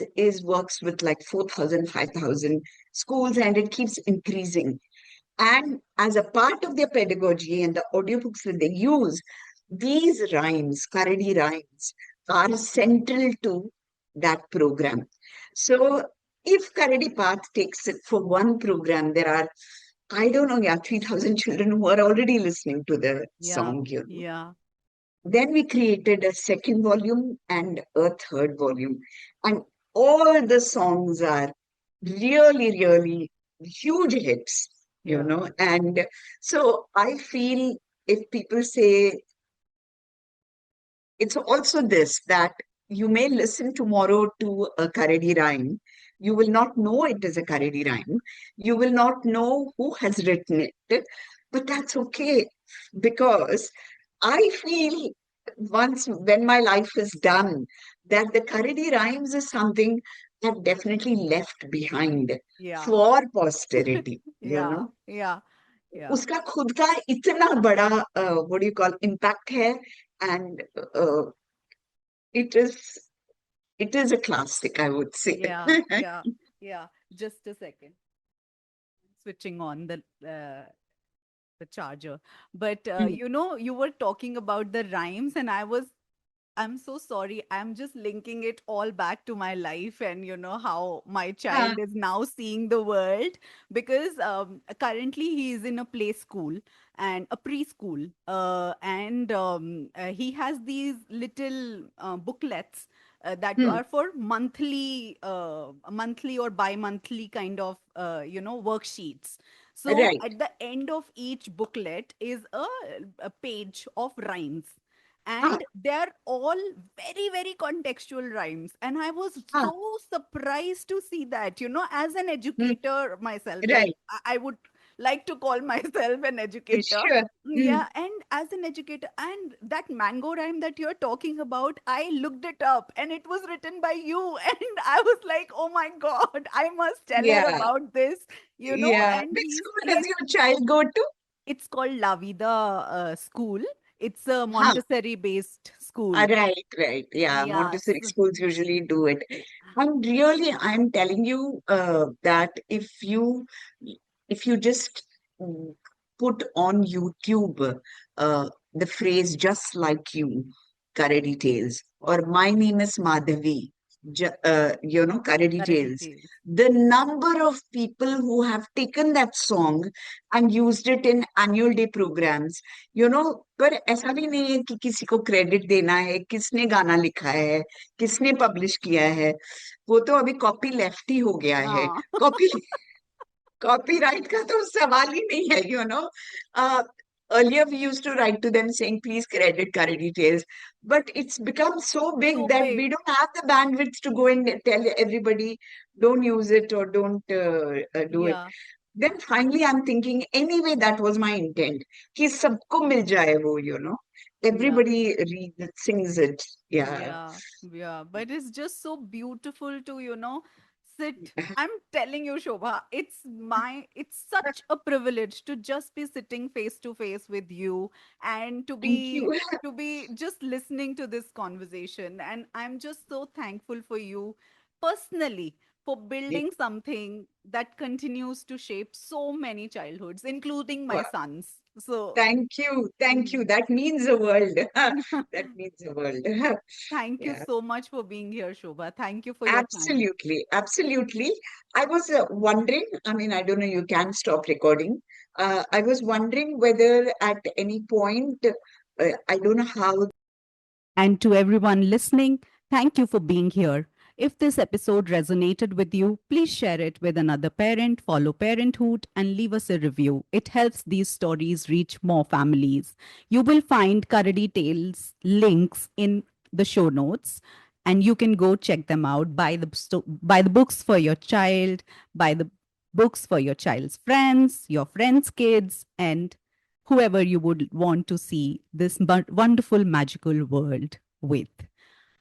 works with like 4,000, 5,000 schools and it keeps increasing. And as a part of their pedagogy and the audiobooks that they use, these rhymes, Karadi rhymes, are central to that program. So if Karadi Path takes it for one program, there are, I don't know, yeah, 3,000 children who are already listening to the Yeah. song, you know. Yeah. Then we created a second volume and a third volume. And all the songs are really, really huge hits, you Yeah. know. And so I feel if people say it's also this that you may listen tomorrow to a Karedi rhyme. You will not know it is a Karedi rhyme. You will not know who has written it, but that's okay because I feel once when my life is done that the Karedi rhymes is something that definitely left behind Yeah. for posterity, you Yeah. know. Yeah. Yeah. उसका खुद का इतना बड़ा what do you call impact है and it is it is a classic, I would say. Yeah. Yeah. Yeah. Just a second. Switching on the charger. But Mm. you were talking about the rhymes, and I'm so sorry. I'm just linking it all back to my life and how my Ah, child is now seeing the world, because currently he is in a play school and a preschool, and he has these little booklets that hmm, are for monthly or bi-monthly kind of worksheets. So right. at the end of each booklet is a page of rhymes, Ah, and they're all very very contextual rhymes, and I was ah, so surprised to see that, as an hmm, educator myself, like right. I would like to call myself an It's educator. sure. Hmm, Yeah, and as an educator, and that mango rhyme that you're talking about, I looked it up and it was written by you and I was like, oh my god, I must tell her yeah, about this. yeah. And Which he's school does he's your child go to? it's called La Vida School. It's a Huh. Montessori based school. Right, right. Yeah, Yeah. Montessori schools usually do it. And really, I'm telling you that if you just mm, put on YouTube the phrase "just like you," Karadi Tales, or "My name is Madhavi," Karadi Karadi Tales. Tales. The number of people who have taken that song and used it in annual day programs, पर ऐसा भी नहीं है कि किसी को credit देना है, किसने गाना लिखा है, किसने पब्लिश किया है, वो तो अभी कॉपी लेफ्ट ही हो गया है, हाँ. कॉपी कॉपीराइट का तो सवाल ही नहीं है, earlier we used to write to them saying please credit curry details, but it's become so big So that big. we don't have the bandwidth to go and tell everybody don't use it or don't do it. Yeah. Then finally I'm thinking anyway that was my intent कि सबको मिल जाए वो, Yeah. everybody sings it. Yeah. Yeah, yeah, but it's just so beautiful to, sit. I'm telling you, Shobha, it's such a privilege to just be sitting face to face with you and to Thank be you. to be just listening to this conversation. And I'm just so thankful for you personally for building something that continues to shape so many childhoods, including my son's. So, Thank you. Thank mm. you. That means the world. That means the world. Thank you Yeah. so much for being here, Shobha. Thank you for your time. Absolutely, absolutely. I was wondering, I mean, I don't know, you can stop recording. I was wondering whether at any point, I don't know how. And to everyone listening, thank you for being here. If this episode resonated with you, please share it with another parent, follow Parenthood, and leave us a review. It helps these stories reach more families. You will find Karadi Tales links in the show notes, and you can go check them out. Buy the books for your child, buy the books for your child's friends, your friends' kids, and whoever you would want to see this wonderful magical world with.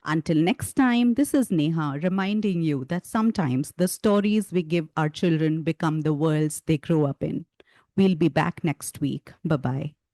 Until next time, this is Neha reminding you that sometimes the stories we give our children become the worlds they grow up in. We'll be back next week. Bye bye.